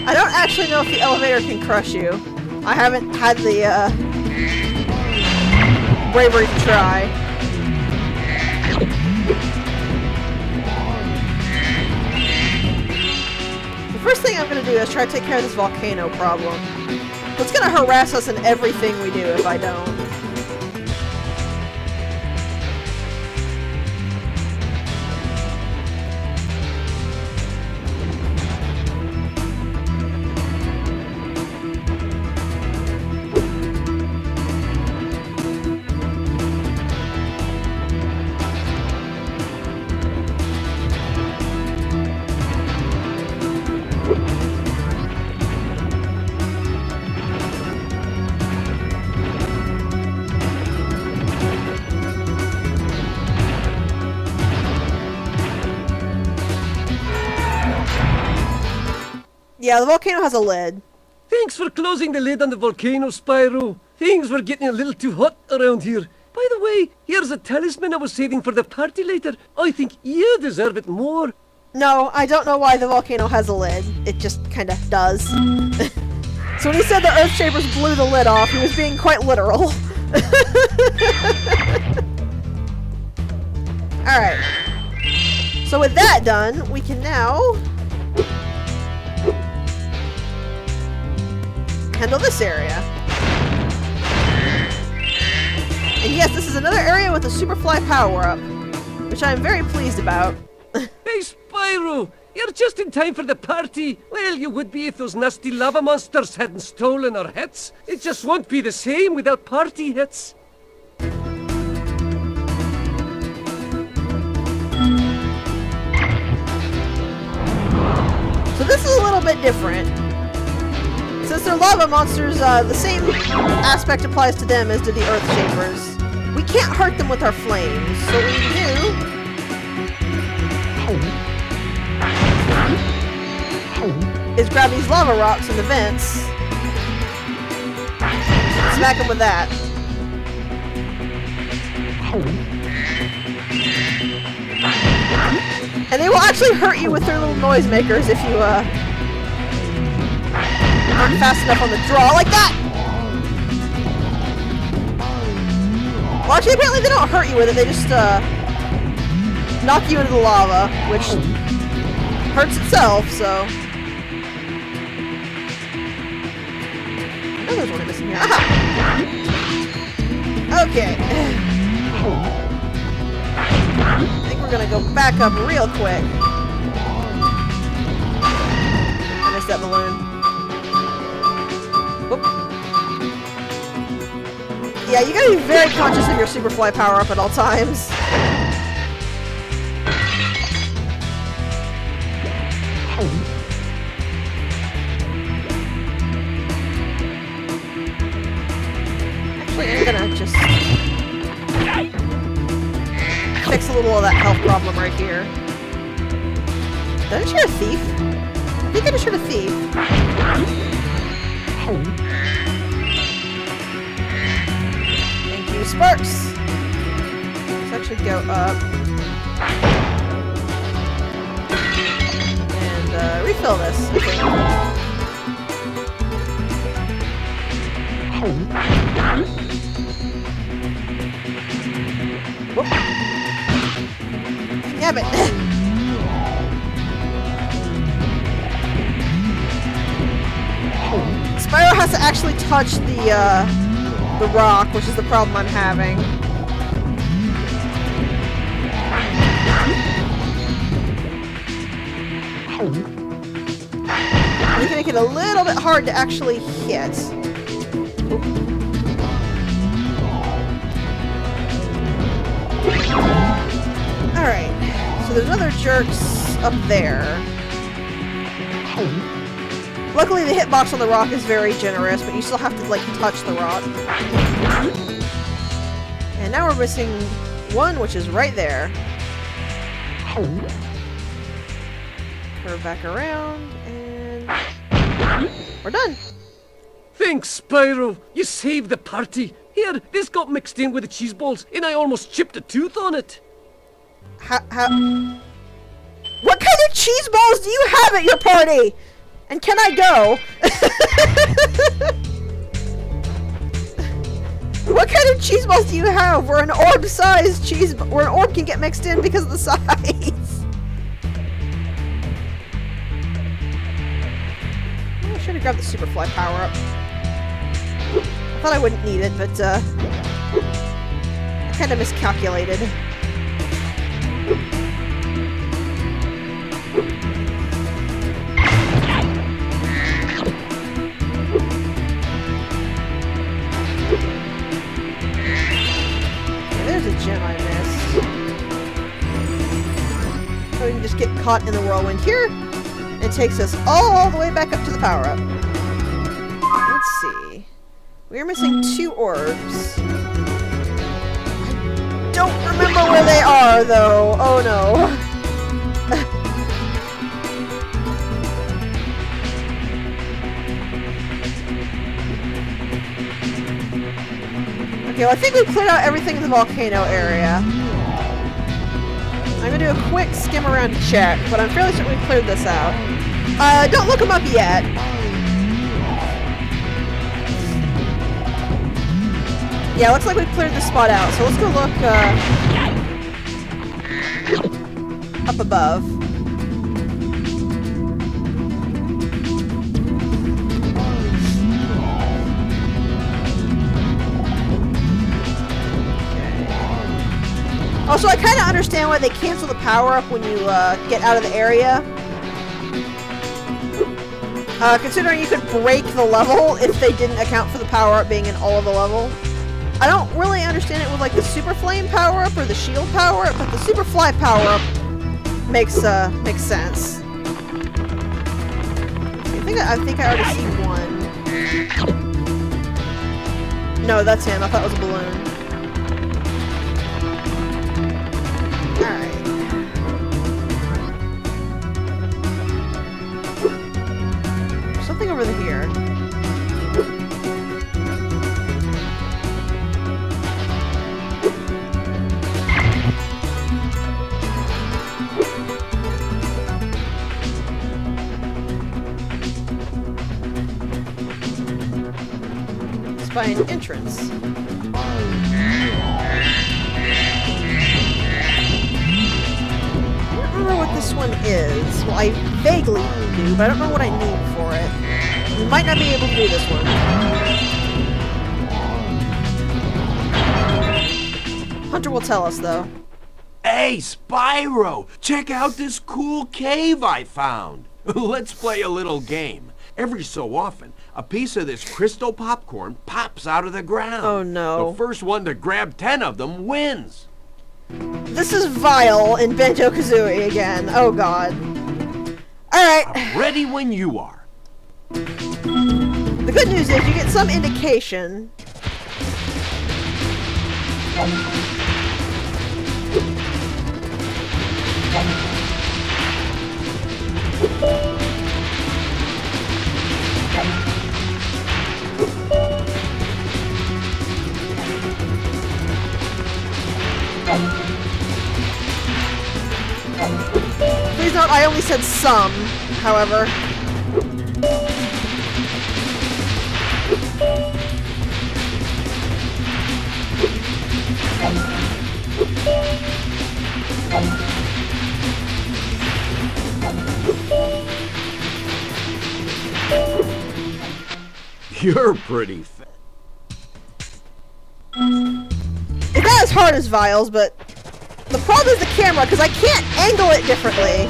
I don't actually know if the elevator can crush you. I haven't had the bravery to try. The first thing I'm going to do is try to take care of this volcano problem. It's going to harass us in everything we do if I don't. Yeah, the volcano has a lid. Thanks for closing the lid on the volcano, Spyro. Things were getting a little too hot around here. By the way, here's a talisman I was saving for the party later. I think you deserve it more. No, I don't know why the volcano has a lid. It just kinda does. So when he said the Earth Shapers blew the lid off, he was being quite literal. Alright. So with that done, we can now... handle this area. And yes, this is another area with a Superfly power-up, which I am very pleased about. Hey, Spyro! You're just in time for the party. Well, you would be if those nasty lava monsters hadn't stolen our hits. It just won't be the same without party hits. So this is a little bit different. Since they're lava monsters, the same aspect applies to them as to the Earth Shapers. We can't hurt them with our flames, so what we do is grab these lava rocks in the vents. Smack them with that. And they will actually hurt you with their little noisemakers if you aren't fast enough on the draw like that. Well, actually, apparently they don't hurt you with it. They just knock you into the lava, which hurts itself. So. Oh, there's one I'm missing here. Aha! Okay. I think we're gonna go back up real quick. I missed that balloon. Whoop. Yeah, you gotta be very conscious of your Superfly power-up at all times. Actually, I'm gonna just fix a little of that health problem right here. Did I shoot a thief? I think I just shot a thief. Thank you, Sparks! Let's actually go up. And refill this. Okay. Whoop. Damn it! Spyro has to actually touch the rock, which is the problem I'm having. We can make it a little bit hard to actually hit. Oop. Alright, so there's other jerks up there. Luckily the hitbox on the rock is very generous, but you still have to, like, touch the rock. And now we're missing one, which is right there. Curve back around, and we're done. Thanks, Spyro. You saved the party. Here, this got mixed in with the cheese balls, and I almost chipped a tooth on it. How? What kind of cheese balls do you have at your party? And can I go? What kind of cheese balls do you have? Where an orb-sized cheese, where an orb can get mixed in because of the size. I should have grabbed the Superfly power-up. I thought I wouldn't need it, but I kind of miscalculated. There's a gem I missed. So we can just get caught in the whirlwind here. It takes us all the way back up to the power-up. Let's see. We're missing 2 orbs. I don't remember where they are, though. Oh, no. Okay, well, I think we've cleared out everything in the volcano area. I'm gonna do a quick skim around to check, but I'm fairly certain we've cleared this out. Don't look them up yet. Yeah, looks like we've cleared this spot out, so let's go look, up above. Also, I kind of understand why they cancel the power-up when you get out of the area. Considering you could break the level if they didn't account for the power-up being in all of the level. I don't really understand it with like the Super Flame power-up or the Shield power-up, but the Super Fly power-up makes sense. I think I already see one. No, that's him. I thought it was a balloon. Nothing over here. By an entrance. I don't remember what this one is. Well, I vaguely do, but I don't know what I need for it. We might not be able to do this one. Hunter will tell us, though. Hey, Spyro! Check out this cool cave I found! Let's play a little game. Every so often, a piece of this crystal popcorn pops out of the ground. Oh no. The first one to grab 10 of them wins. This is Vile in Banjo-Kazooie again. Oh god. Alright. I'm ready when you are. The good news is you get some indication. Please note, I only said some, however. You're pretty fat. It's not as hard as Vile's, but the problem is the camera, because I can't angle it differently.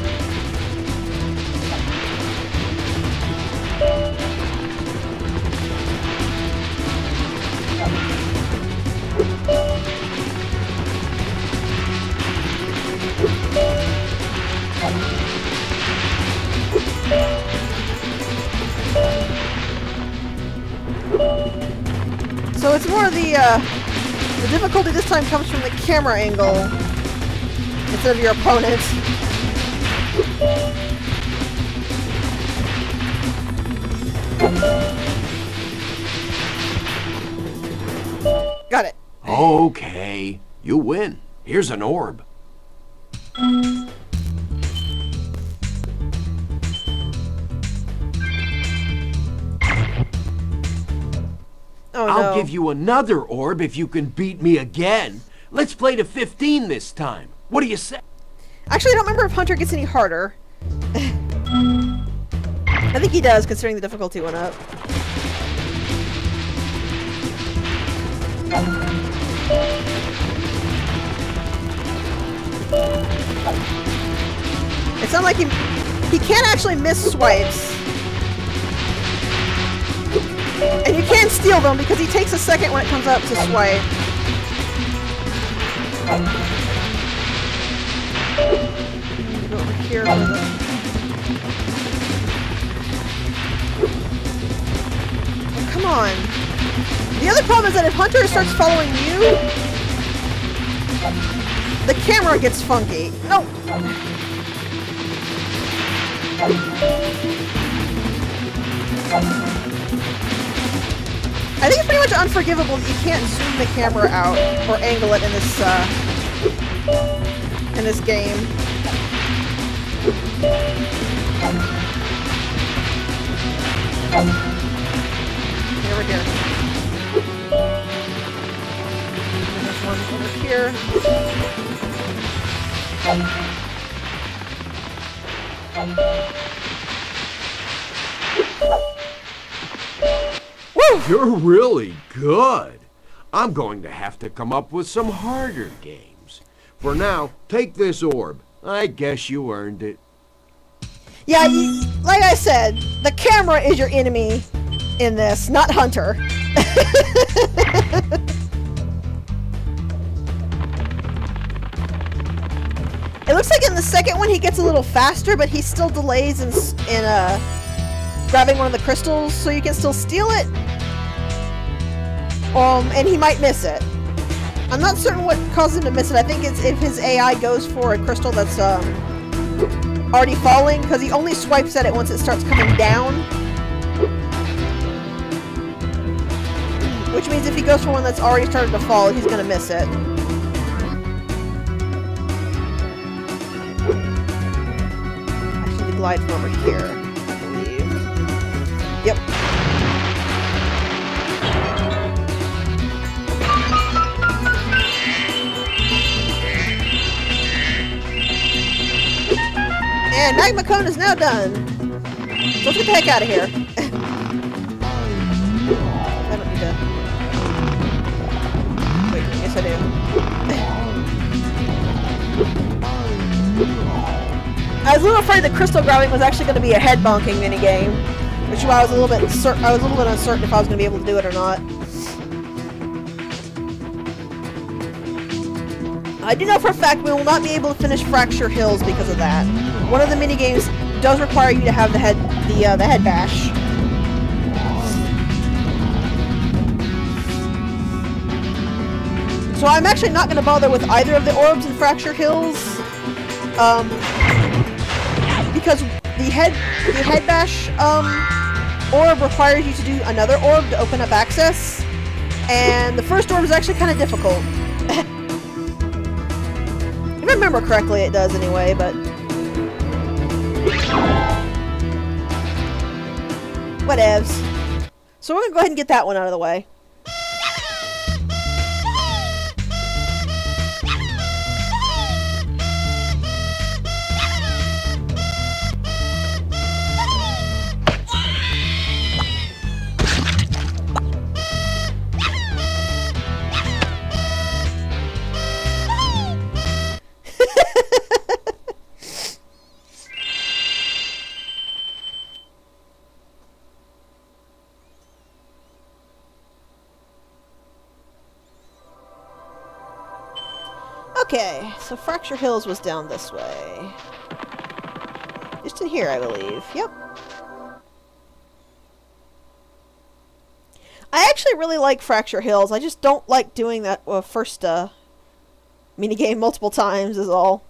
So it's more of the difficulty this time comes from the camera angle instead of your opponent. Got it. Okay, you win. Here's an orb. Oh, I'll no. give you another orb if you can beat me again. Let's play to 15 this time. What do you say? Actually, I don't remember if Hunter gets any harder. I think he does, considering the difficulty went up. It's not like he can't actually miss swipes. And you can steal them because he takes a second when it comes up to swipe. Go over here for the... Oh, come on. The other problem is that if Hunter starts following you, the camera gets funky. No! I think it's pretty much unforgivable that you can't zoom the camera out or angle it in this game. Over here. There's one over here. Woo! You're really good. I'm going to have to come up with some harder games. For now, take this orb. I guess you earned it. Yeah, like I said, the camera is your enemy in this, not Hunter. It looks like in the second one he gets a little faster, but he still delays in grabbing one of the crystals, so you can still steal it. And he might miss it. I'm not certain what causes him to miss it. I think it's if his AI goes for a crystal that's already falling, because he only swipes at it once it starts coming down. Which means if he goes for one that's already started to fall, he's gonna miss it. Actually, the glide from over here, I believe. Yep. And Magma Cone is now done. So let's get the heck out of here. I don't need to... Wait, yes I do. I was a little afraid that crystal grabbing was actually going to be a head bonking minigame, which is why I was a little bit uncertain if I was going to be able to do it or not. I do know for a fact we will not be able to finish Fracture Hills because of that. One of the minigames does require you to have the head bash. So I'm actually not going to bother with either of the orbs in Fracture Hills, because the head bash orb requires you to do another orb to open up access, and the first orb is actually kind of difficult. If I remember correctly, it does anyway, but... Whatevs. So we're gonna go ahead and get that one out of the way. Okay, so Fracture Hills was down this way. Just in here, I believe. Yep. I actually really like Fracture Hills. I just don't like doing that first minigame multiple times is all.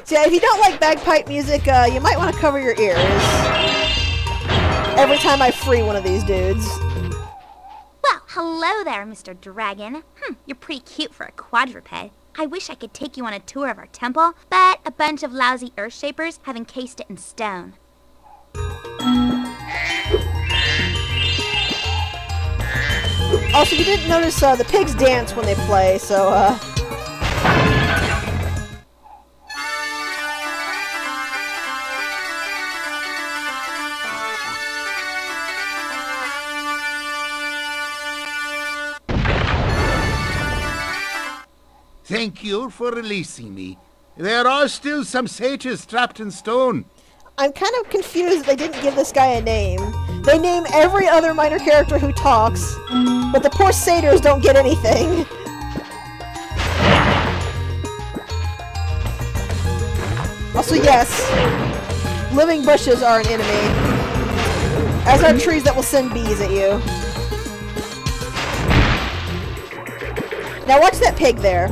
So yeah, if you don't like bagpipe music, you might want to cover your ears every time I free one of these dudes. Well, hello there, Mr. Dragon. You're pretty cute for a quadruped. I wish I could take you on a tour of our temple, but a bunch of lousy earth-shapers have encased it in stone. Also, you didn't notice the pigs dance when they play, so Thank you for releasing me. There are still some sages trapped in stone. I'm kind of confused that they didn't give this guy a name. They name every other minor character who talks, but the poor satyrs don't get anything. Also, yes, living bushes are an enemy, as are trees that will send bees at you. Now watch that pig there.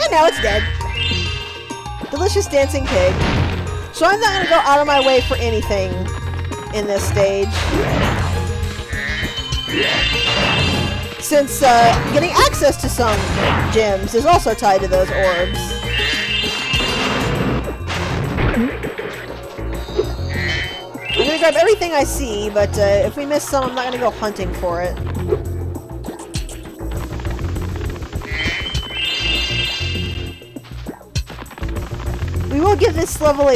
And now it's dead. Delicious dancing pig. So I'm not going to go out of my way for anything in this stage, since getting access to some gems is also tied to those orbs. I'm going to grab everything I see, but if we miss some, I'm not going to go hunting for it. We will give this level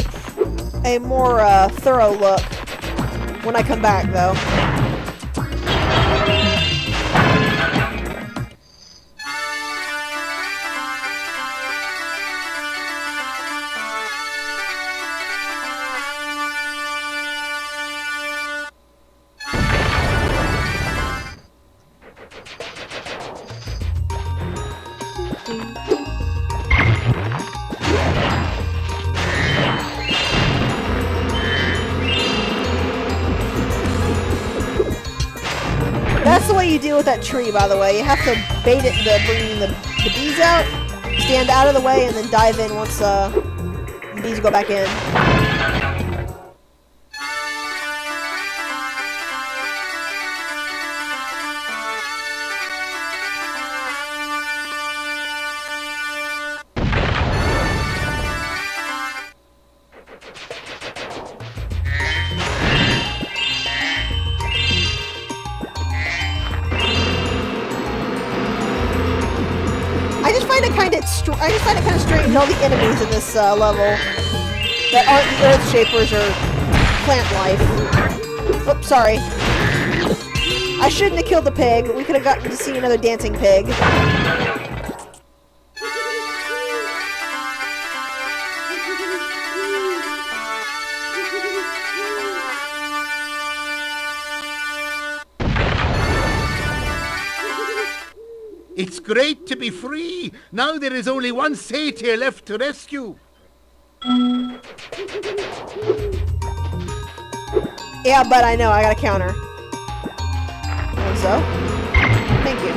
a more thorough look when I come back, though. you deal with that tree, by the way. You have to bait it into bringing the bees out, stand out of the way, and then dive in once the bees go back in. I just find it kind of strange all the enemies in this level that aren't the Earth Shapers or plant life. Oops, sorry. I shouldn't have killed the pig, but we could have gotten to see another dancing pig. It's great to be free. Now there is only one satyr left to rescue. Yeah, but I know, I got a counter. And so, thank you.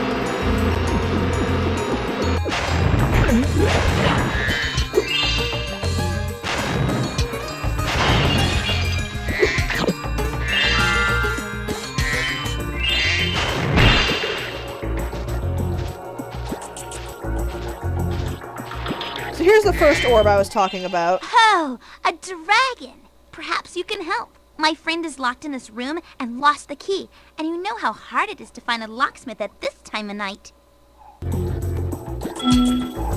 So here's the first orb I was talking about. Oh, a dragon! Perhaps you can help. My friend is locked in this room and lost the key, and you know how hard it is to find a locksmith at this time of night.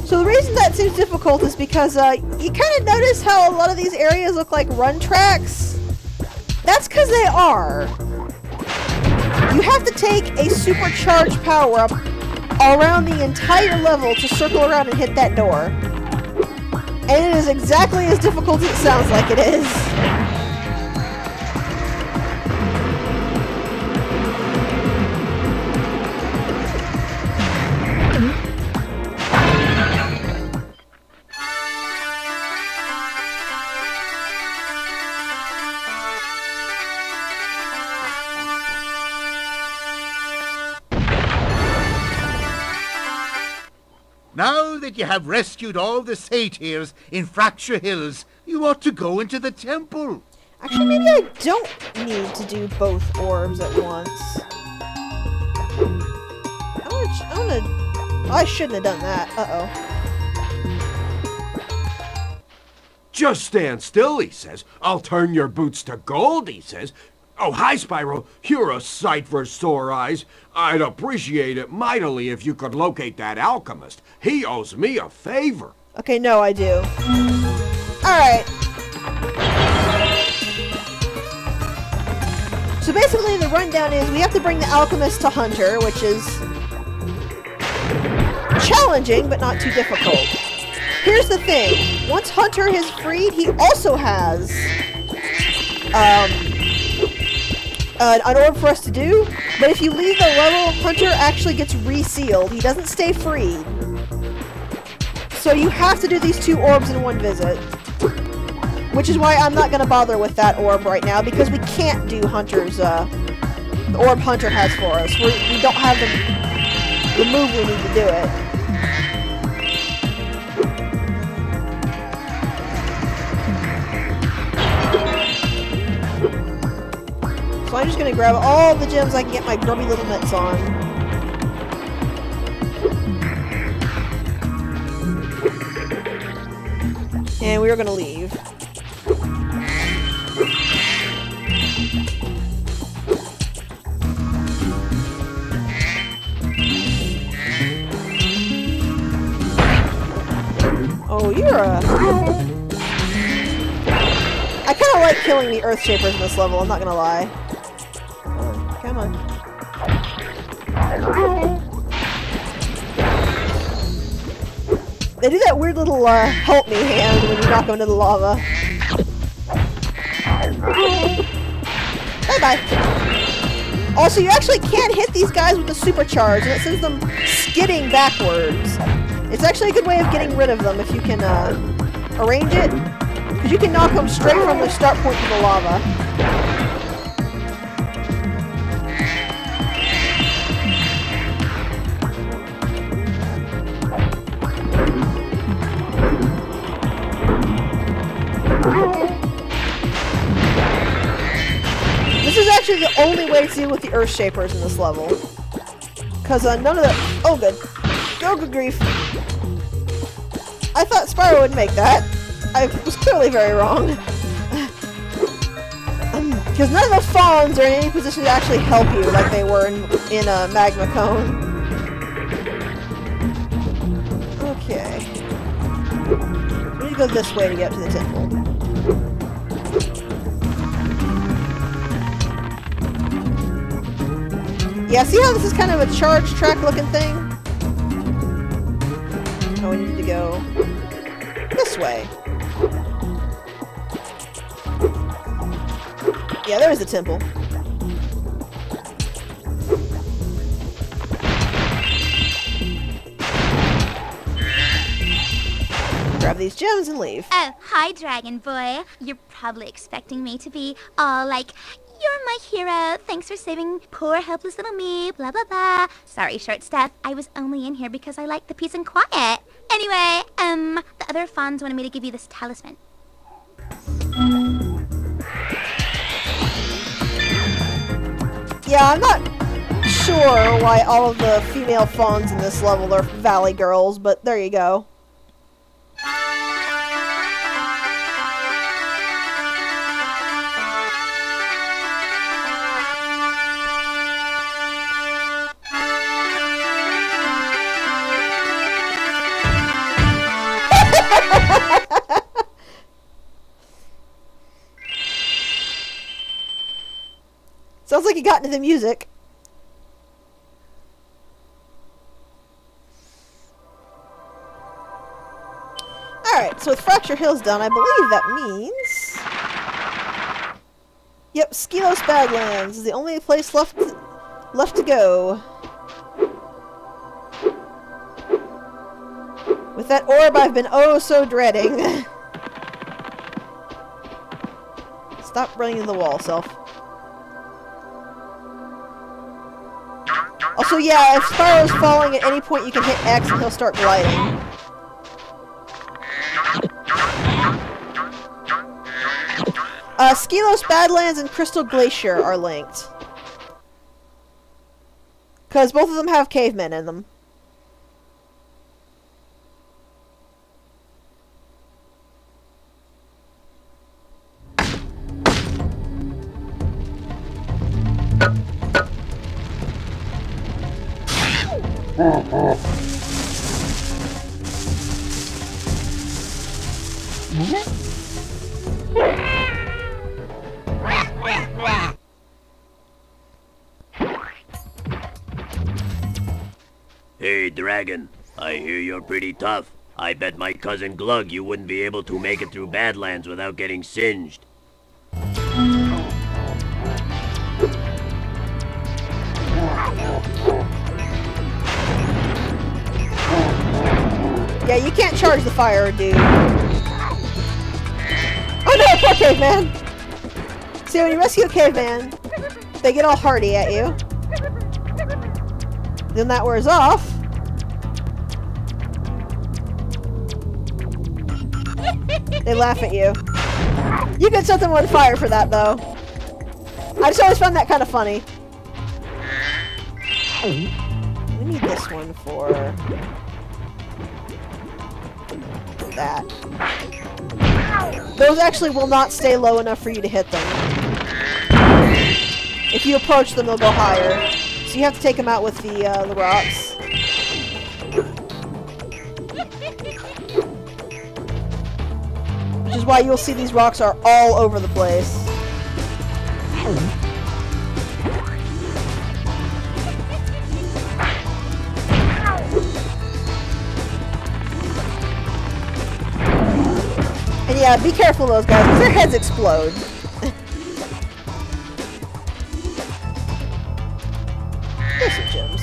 So the reason that seems difficult is because you kind of notice how a lot of these areas look like run tracks? That's because they are. You have to take a supercharged power-up around the entire level to circle around and hit that door. And it is exactly as difficult as it sounds like it is. Now that you have rescued all the satyrs in Fracture Hills, you ought to go into the temple. Actually, maybe I don't need to do both orbs at once. I shouldn't have done that. Uh-oh. Just stand still, he says. I'll turn your boots to gold, he says. Oh, hi, Spyro. You're a sight for sore eyes. I'd appreciate it mightily if you could locate that alchemist. He owes me a favor. Okay, no, I do. Alright. So basically the rundown is we have to bring the alchemist to Hunter, which is challenging, but not too difficult. Here's the thing. Once Hunter is freed, he also has an orb for us to do, but if you leave the level, Hunter actually gets resealed. He doesn't stay freed. So you have to do these two orbs in one visit. Which is why I'm not going to bother with that orb right now, because we can't do Hunter's, the orb Hunter has for us. We don't have the move we need to do it. So I'm just going to grab all the gems I can get my grubby little mitts on. And we are going to leave. Oh, you're a... I kind of like killing the Earth Shapers in this level, I'm not going to lie. Come on. They do that weird little help me hand when you knock them into the lava. Bye-bye. Also, you actually can't hit these guys with the supercharge, and it sends them skidding backwards. It's actually a good way of getting rid of them if you can arrange it, because you can knock them straight from the start point to the lava. This is actually the only way to deal with the Earth Shapers in this level. Because none of the... Oh, good. Oh, good grief. I thought Spyro would make that. I was clearly very wrong. Because none of the fawns are in any position to actually help you like they were in Magma Cone. Okay. We need to go this way to get to the temple. Yeah, see how this is kind of a charge track looking thing? Oh, we need to go this way. Yeah, there's the temple. Grab these gems and leave. Oh, hi, Dragon Boy. You're probably expecting me to be all like, "You're my hero. Thanks for saving poor, helpless little me, blah, blah, blah." Sorry, short stuff. I was only in here because I like the peace and quiet. Anyway, the other fawns wanted me to give you this talisman. Yeah, I'm not sure why all of the female fawns in this level are valley girls, but there you go. Sounds like you got into the music. Alright, so with Fracture Hills done, I believe that means... Yep, Skelos Badlands is the only place left to go. With that orb I've been oh so dreading. Stop running into the wall, self. Also, yeah, if Spyro's falling at any point, you can hit X and he'll start gliding. Skelos Badlands and Crystal Glacier are linked. Because both of them have cavemen in them. Hey, Dragon. I hear you're pretty tough. I bet my cousin Glug you wouldn't be able to make it through Badlands without getting singed. Yeah, you can't charge the fire, dude. Oh no, poor caveman! See, when you rescue a caveman, they get all hardy at you. Then that wears off. They laugh at you. You can set them on fire for that, though. I just always found that kind of funny. We need this one for... that. Those actually will not stay low enough for you to hit them. If you approach them, they'll go higher. So you have to take them out with the rocks. Which is why you'll see these rocks are all over the place. And yeah, be careful of those guys, because their heads explode. There's some gems.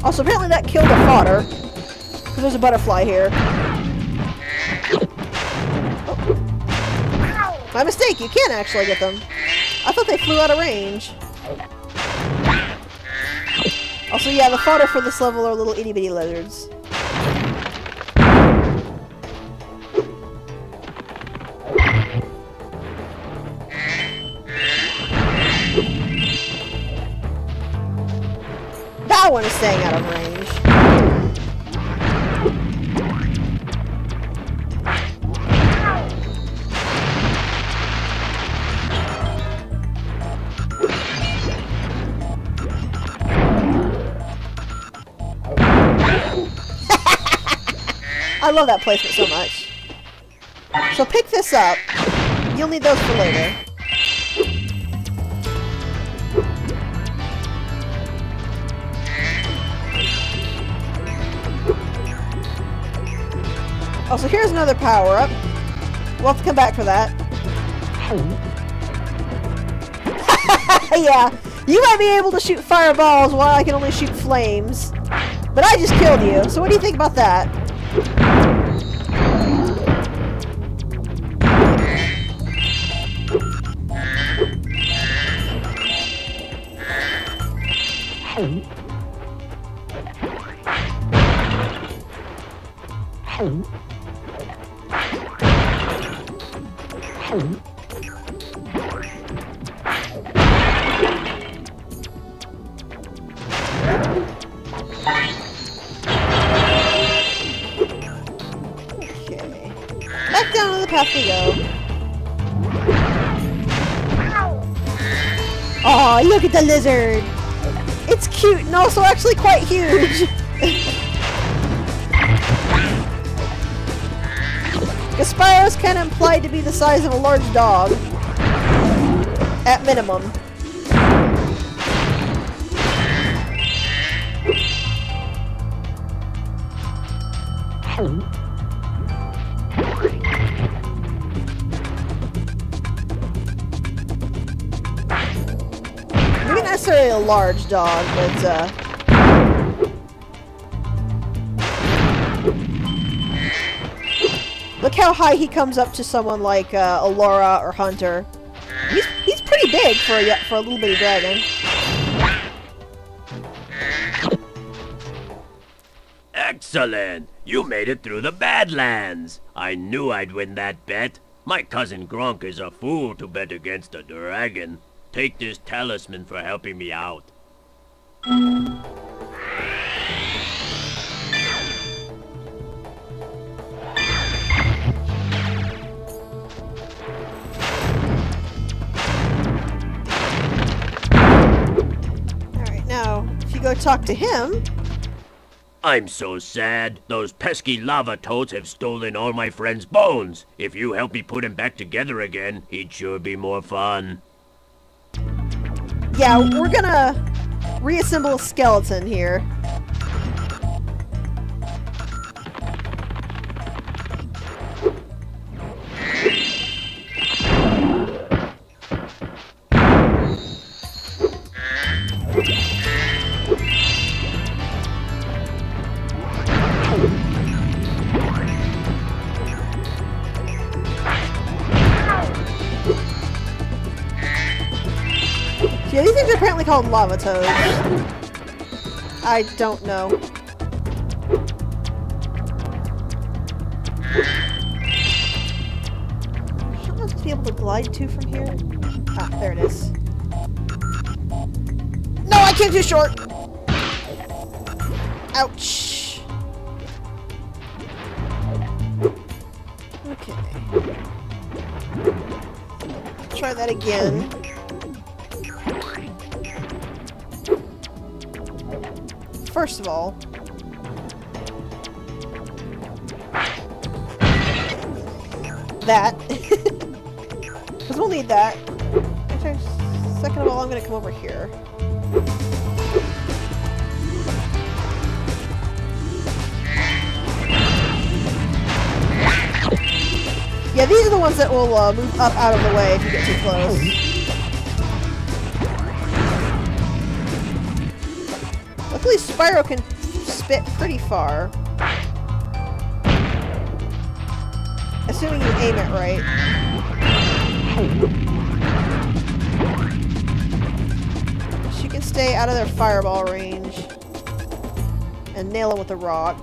Also, apparently that killed a fodder. Because there's a butterfly here. Oh. My mistake, you can actually get them. I thought they flew out of range. Also, yeah, the fodder for this level are little itty-bitty lizards. That one is staying out of range. I love that placement so much. So pick this up. You'll need those for later. Oh, so here's another power-up. We'll have to come back for that. Yeah, you might be able to shoot fireballs while I can only shoot flames. But I just killed you, so what do you think about that? Okay. Back down on the path we go. Aw, look at the lizard! It's cute and also actually quite huge! Because Spyro's kind of implied to be the size of a large dog. At minimum. Maybe not necessarily a large dog, but look how high he comes up to someone like Allura or Hunter. He's pretty big for a little bitty dragon. Excellent! You made it through the Badlands! I knew I'd win that bet. My cousin Gronk is a fool to bet against a dragon. Take this talisman for helping me out. Alright, now, if you go talk to him... I'm so sad. Those pesky lava toads have stolen all my friend's bones. If you help me put him back together again, he'd sure be more fun. Yeah, we're gonna reassemble a skeleton here. Yeah, these things are apparently called lava toads. I don't know. Shouldn't I just be able to glide to from here? Ah, there it is. No, I came too short! Ouch! Okay. Try that again. First of all, that, because we'll need that. Actually, second of all, I'm going to come over here. Yeah, these are the ones that will move up out of the way if you get too close. Luckily, Spyro can spit pretty far. Assuming you aim it right. She can stay out of their fireball range. and nail him with a rock.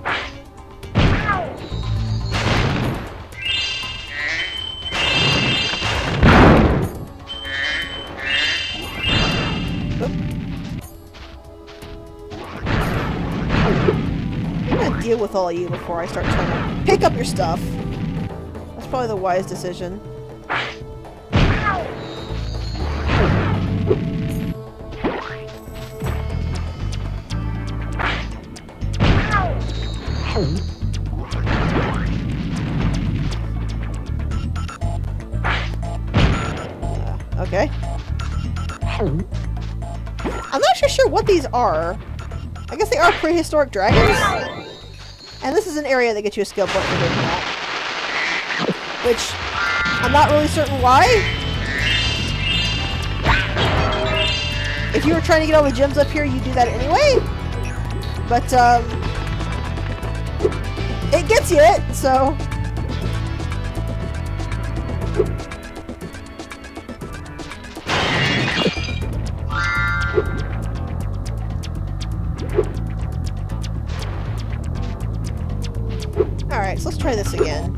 I'm gonna deal with all of you before I start trying to pick up your stuff. That's probably the wise decision. Okay. I'm not sure what these are. I guess they are prehistoric dragons. And this is an area that gets you a skill point for doing that. Which, I'm not really certain why. If you were trying to get all the gems up here, you'd do that anyway. But, it gets you it, so... Alright, so let's try this again.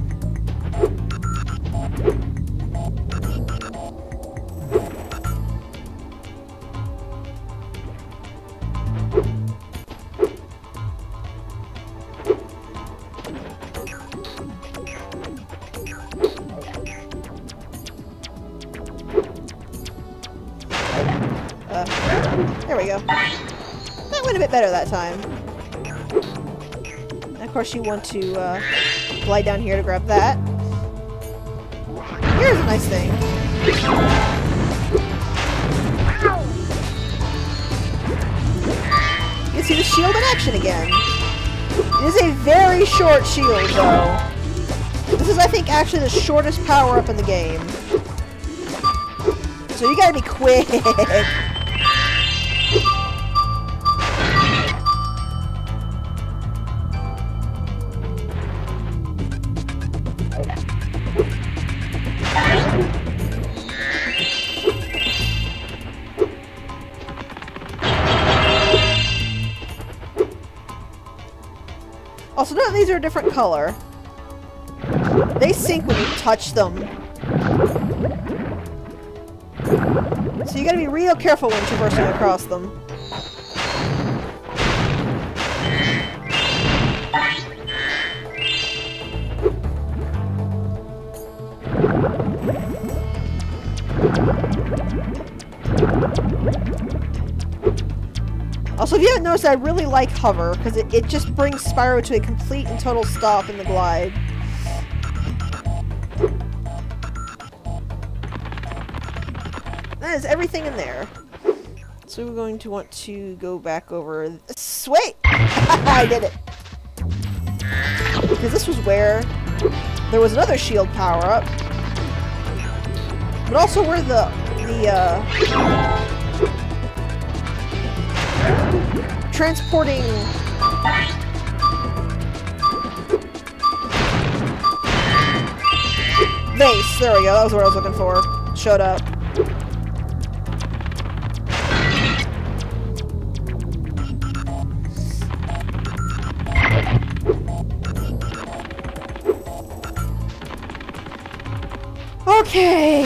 There we go. That went a bit better that time. And of course you want to glide down here to grab that. Here's a nice thing. You can see the shield in action again. It is a very short shield though. This is, I think, actually the shortest power-up in the game. So you gotta be quick. Also, note these are a different color. They sink when you touch them. So you gotta be real careful when traversing across them. Also, if you haven't noticed, I really like hover, because it just brings Spyro to a complete and total stop in the glide. That is everything in there. So we're going to want to go back over this. Wait! I did it! Because this was where there was another shield power-up. But also where the transporting vase, there we go, that was what I was looking for, showed up. Okay.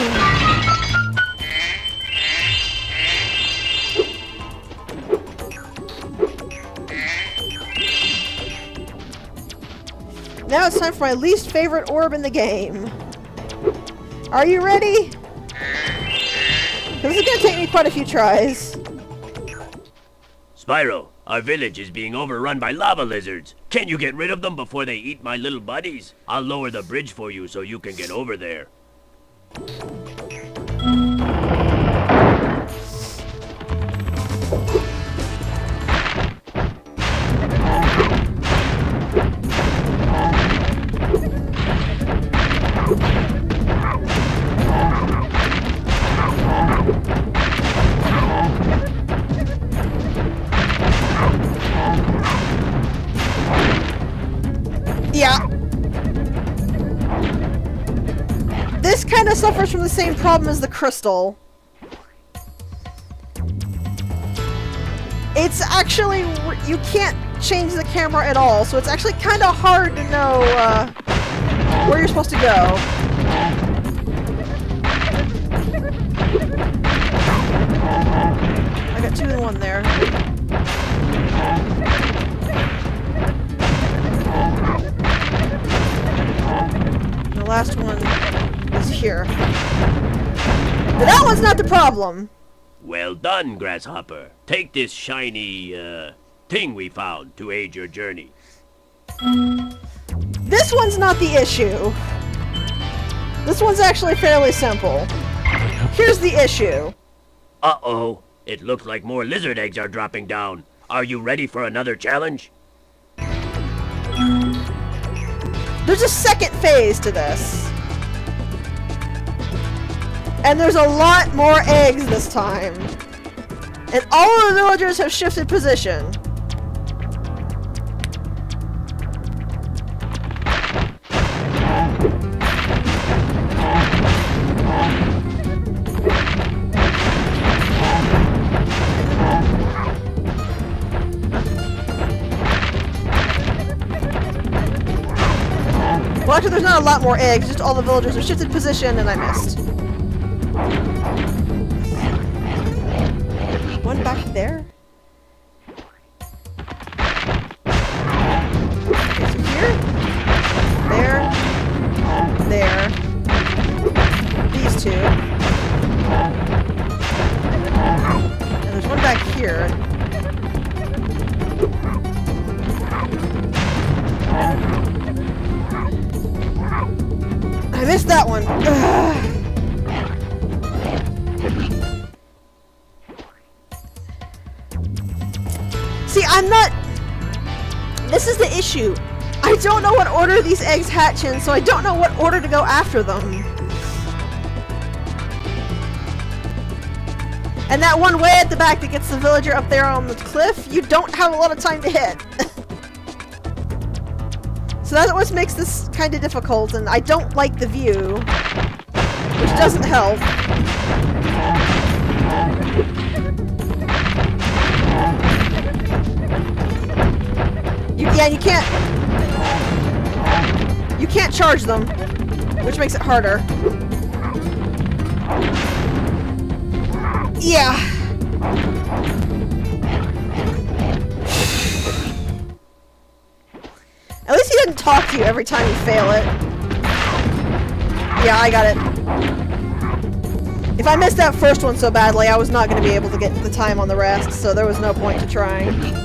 Now it's time for my least favorite orb in the game. Are you ready? This is gonna take me quite a few tries. Spyro, our village is being overrun by lava lizards. Can't you get rid of them before they eat my little buddies? I'll lower the bridge for you so you can get over there. Yeah. This kind of suffers from the same problem as the crystal. It's actually, you can't change the camera at all, so it's actually kind of hard to know where you're supposed to go. I got 2 in 1 there. The last one is here. But that one's not the problem. Well done, Grasshopper. Take this shiny, thing we found to aid your journey. This one's not the issue. This one's actually fairly simple. Here's the issue. Uh-oh. It looks like more lizard eggs are dropping down. Are you ready for another challenge? There's a second phase to this. And there's a lot more eggs this time. And all of the villagers have shifted position. Well, actually, there's not a lot more eggs, just all the villagers have shifted position and I missed. One back there? Okay, so here, there, there, these 2. And there's one back here. I missed that one. Ugh. See, I'm not... This is the issue. I don't know what order these eggs hatch in, so I don't know what order to go after them. And that one way at the back that gets the villager up there on the cliff, you don't have a lot of time to hit. So that's what makes this kind of difficult, and I don't like the view, which doesn't help. You can't charge them, which makes it harder. Yeah. At least he didn't talk to you every time you fail it. Yeah, I got it. If I missed that first one so badly, I was not going to be able to get the time on the rest, so there was no point to trying.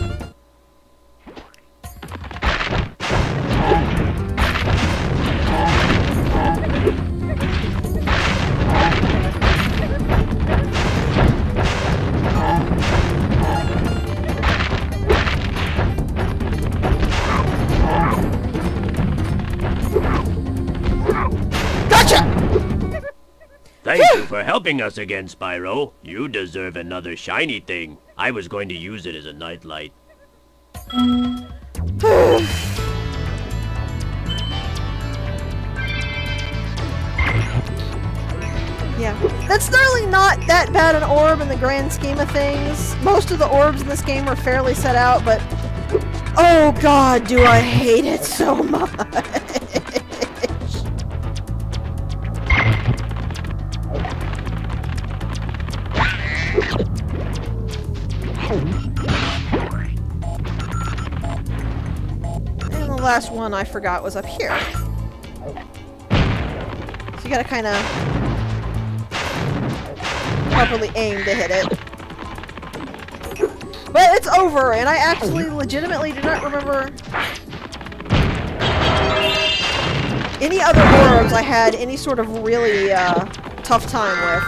Thank you for helping us again, Spyro. You deserve another shiny thing. I was going to use it as a nightlight. Yeah, that's really not that bad an orb in the grand scheme of things. Most of the orbs in this game are fairly set out, but... Oh god, do I hate it so much! And the last one I forgot was up here. So you gotta kind of properly aim to hit it. But it's over, and I actually legitimately do not remember any other orbs I had any sort of really tough time with.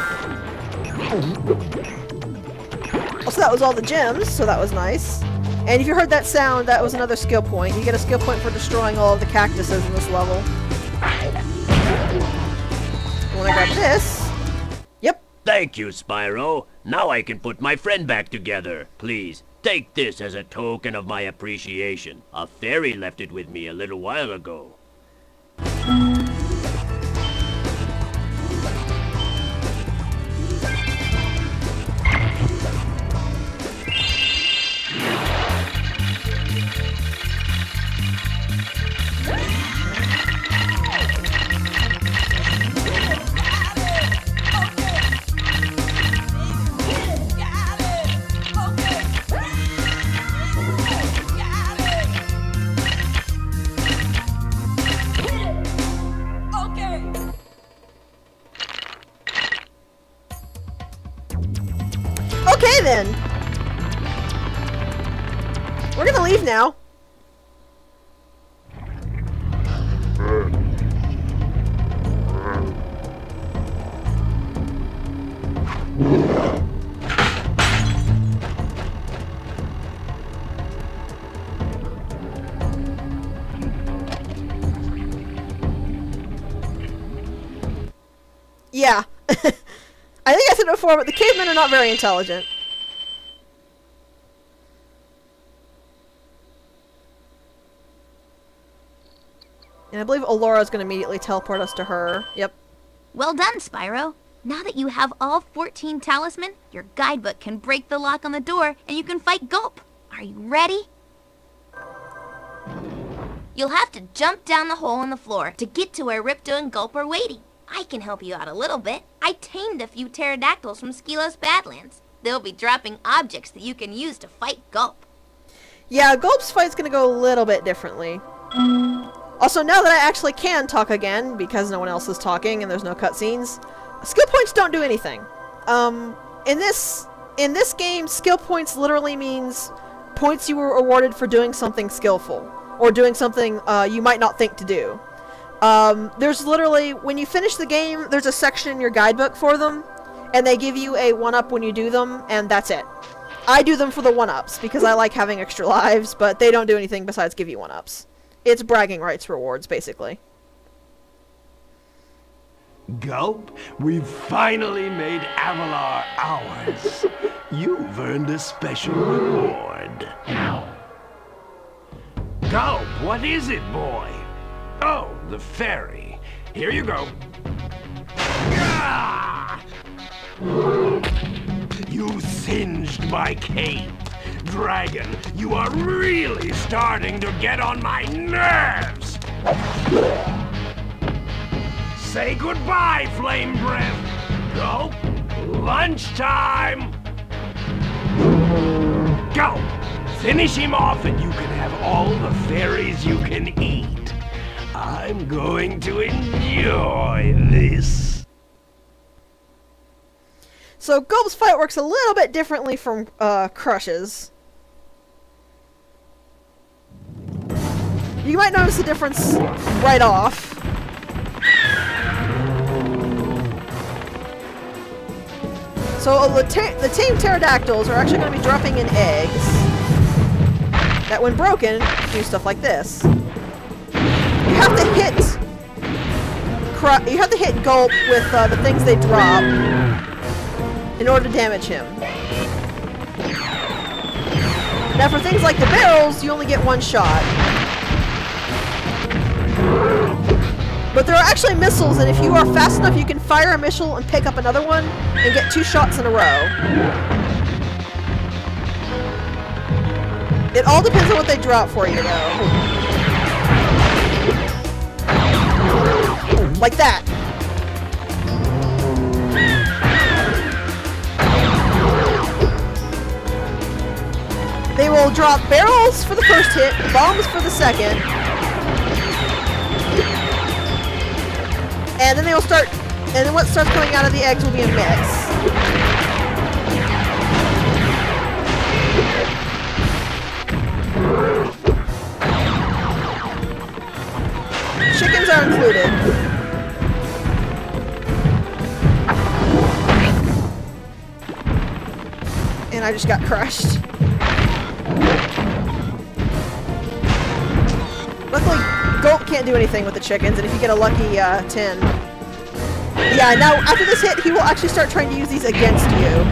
Also, that was all the gems, so that was nice. And if you heard that sound, that was another skill point. You get a skill point for destroying all of the cactuses in this level. And when I grab this... Yep. Thank you, Spyro. Now I can put my friend back together. Please, take this as a token of my appreciation. A fairy left it with me a little while ago. We're gonna leave now. Yeah. I think I said it before, but the cavemen are not very intelligent. And I believe Alora's going to immediately teleport us to her. Yep. Well done, Spyro. Now that you have all 14 talisman, your guidebook can break the lock on the door and you can fight Gulp. Are you ready? You'll have to jump down the hole in the floor to get to where Ripto and Gulp are waiting. I can help you out a little bit. I tamed a few pterodactyls from Skelos Badlands. They'll be dropping objects that you can use to fight Gulp. Yeah, Gulp's fight's gonna go a little bit differently. Also, now that I actually can talk again, because no one else is talking and there's no cutscenes, skill points don't do anything. In this game, skill points literally means points you were awarded for doing something skillful, or doing something you might not think to do. There's literally, when you finish the game, there's a section in your guidebook for them, and they give you a 1-up when you do them, and that's it. I do them for the 1-ups, because I like having extra lives, but they don't do anything besides give you 1-ups. It's bragging rights rewards, basically. Gulp, we've finally made Avalar ours. You've earned a special reward. Gulp, what is it, boy? Oh, the fairy. Here you go. Ah! You singed my cape. Dragon, you are really starting to get on my nerves. Say goodbye, Flame Breath. Gulp, lunchtime. Gulp, finish him off and you can have all the fairies you can eat. I'm going to enjoy this. So Gulp's fight works a little bit differently from Crush's. You might notice the difference right off. So the tame pterodactyls are actually going to be dropping in eggs that, when broken, do stuff like this. You have to hit Gulp with the things they drop in order to damage him. Now for things like the barrels, you only get one shot. But there are actually missiles, and if you are fast enough, you can fire a missile and pick up another one and get 2 shots in a row. It all depends on what they drop for you, though. Like that. They will drop barrels for the first hit, bombs for the second. And then they will start, and then what starts coming out of the eggs will be a mix. Chickens are included. And I just got crushed. Luckily, Gulp can't do anything with the chickens, and if you get a lucky 10. Yeah, now after this hit, he will actually start trying to use these against you.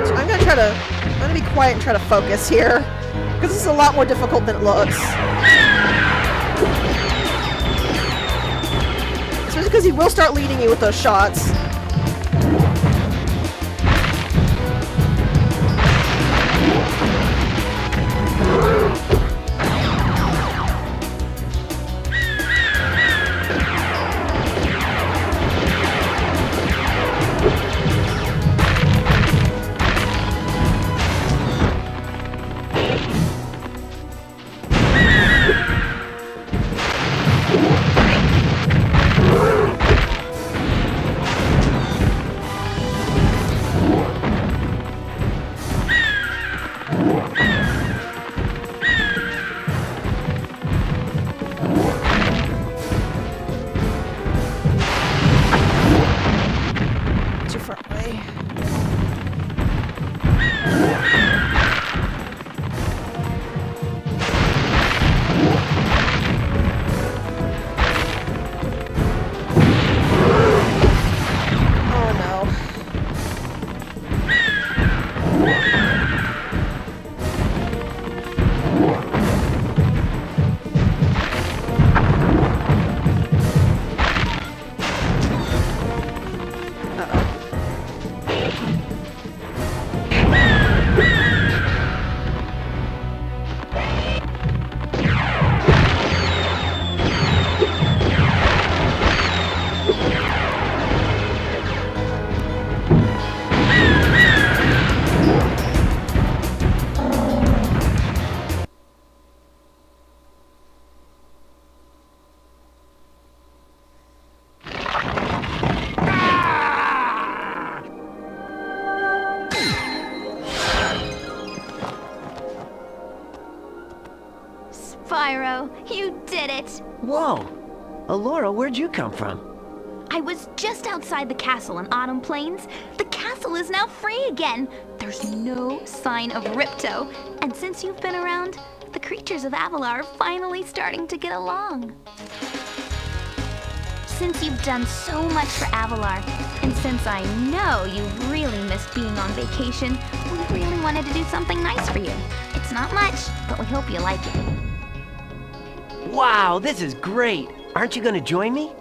So I'm gonna be quiet and try to focus here, because this is a lot more difficult than it looks. Especially because he will start leading you with those shots. Spyro. You did it. Whoa! Alora, where'd you come from? I was just outside the castle in Autumn Plains. The castle is now free again. There's no sign of Ripto. And since you've been around, the creatures of Avalar are finally starting to get along. Since you've done so much for Avalar, and since I know you really missed being on vacation, we really wanted to do something nice for you. It's not much, but we hope you like it. Wow, this is great! Aren't you gonna join me?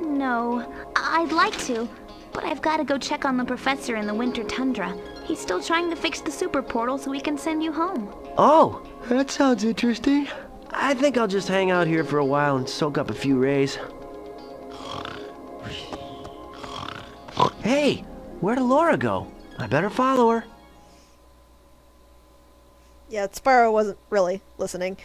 No. I'd like to, but I've got to go check on the professor in the Winter Tundra. He's still trying to fix the super portal so we can send you home. Oh, that sounds interesting. I think I'll just hang out here for a while and soak up a few rays. Hey, where'd Laura go? I better follow her. Yeah, Spyro wasn't really listening.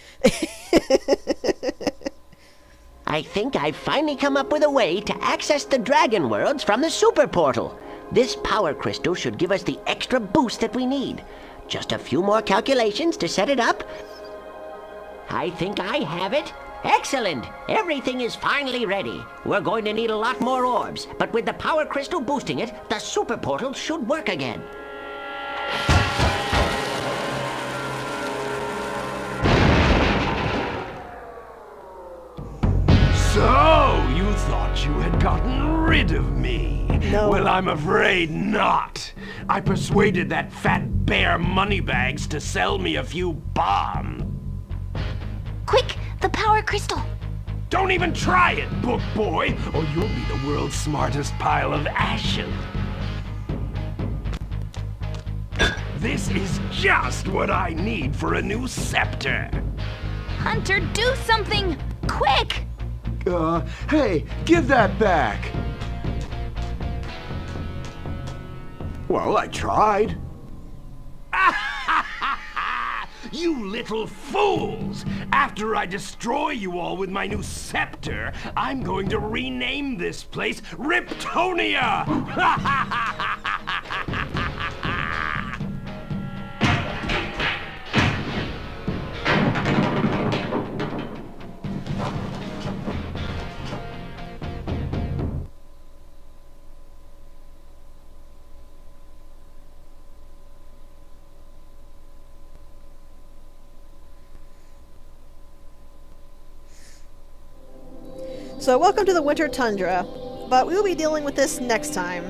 I think I've finally come up with a way to access the dragon worlds from the super portal. This power crystal should give us the extra boost that we need. Just a few more calculations to set it up. I think I have it. Excellent! Everything is finally ready. We're going to need a lot more orbs, but with the power crystal boosting it, the super portal should work again. So, you thought you had gotten rid of me? No. Well, I'm afraid not. I persuaded that fat bear Moneybags to sell me a few bombs. Quick, the power crystal. Don't even try it, book boy, or you'll be the world's smartest pile of ashes. This is just what I need for a new scepter. Hunter, do something! Quick! Hey, give that back. Well, I tried. You little fools! After I destroy you all with my new scepter, I'm going to rename this place Riptonia! So welcome to the Winter Tundra, but we will be dealing with this next time.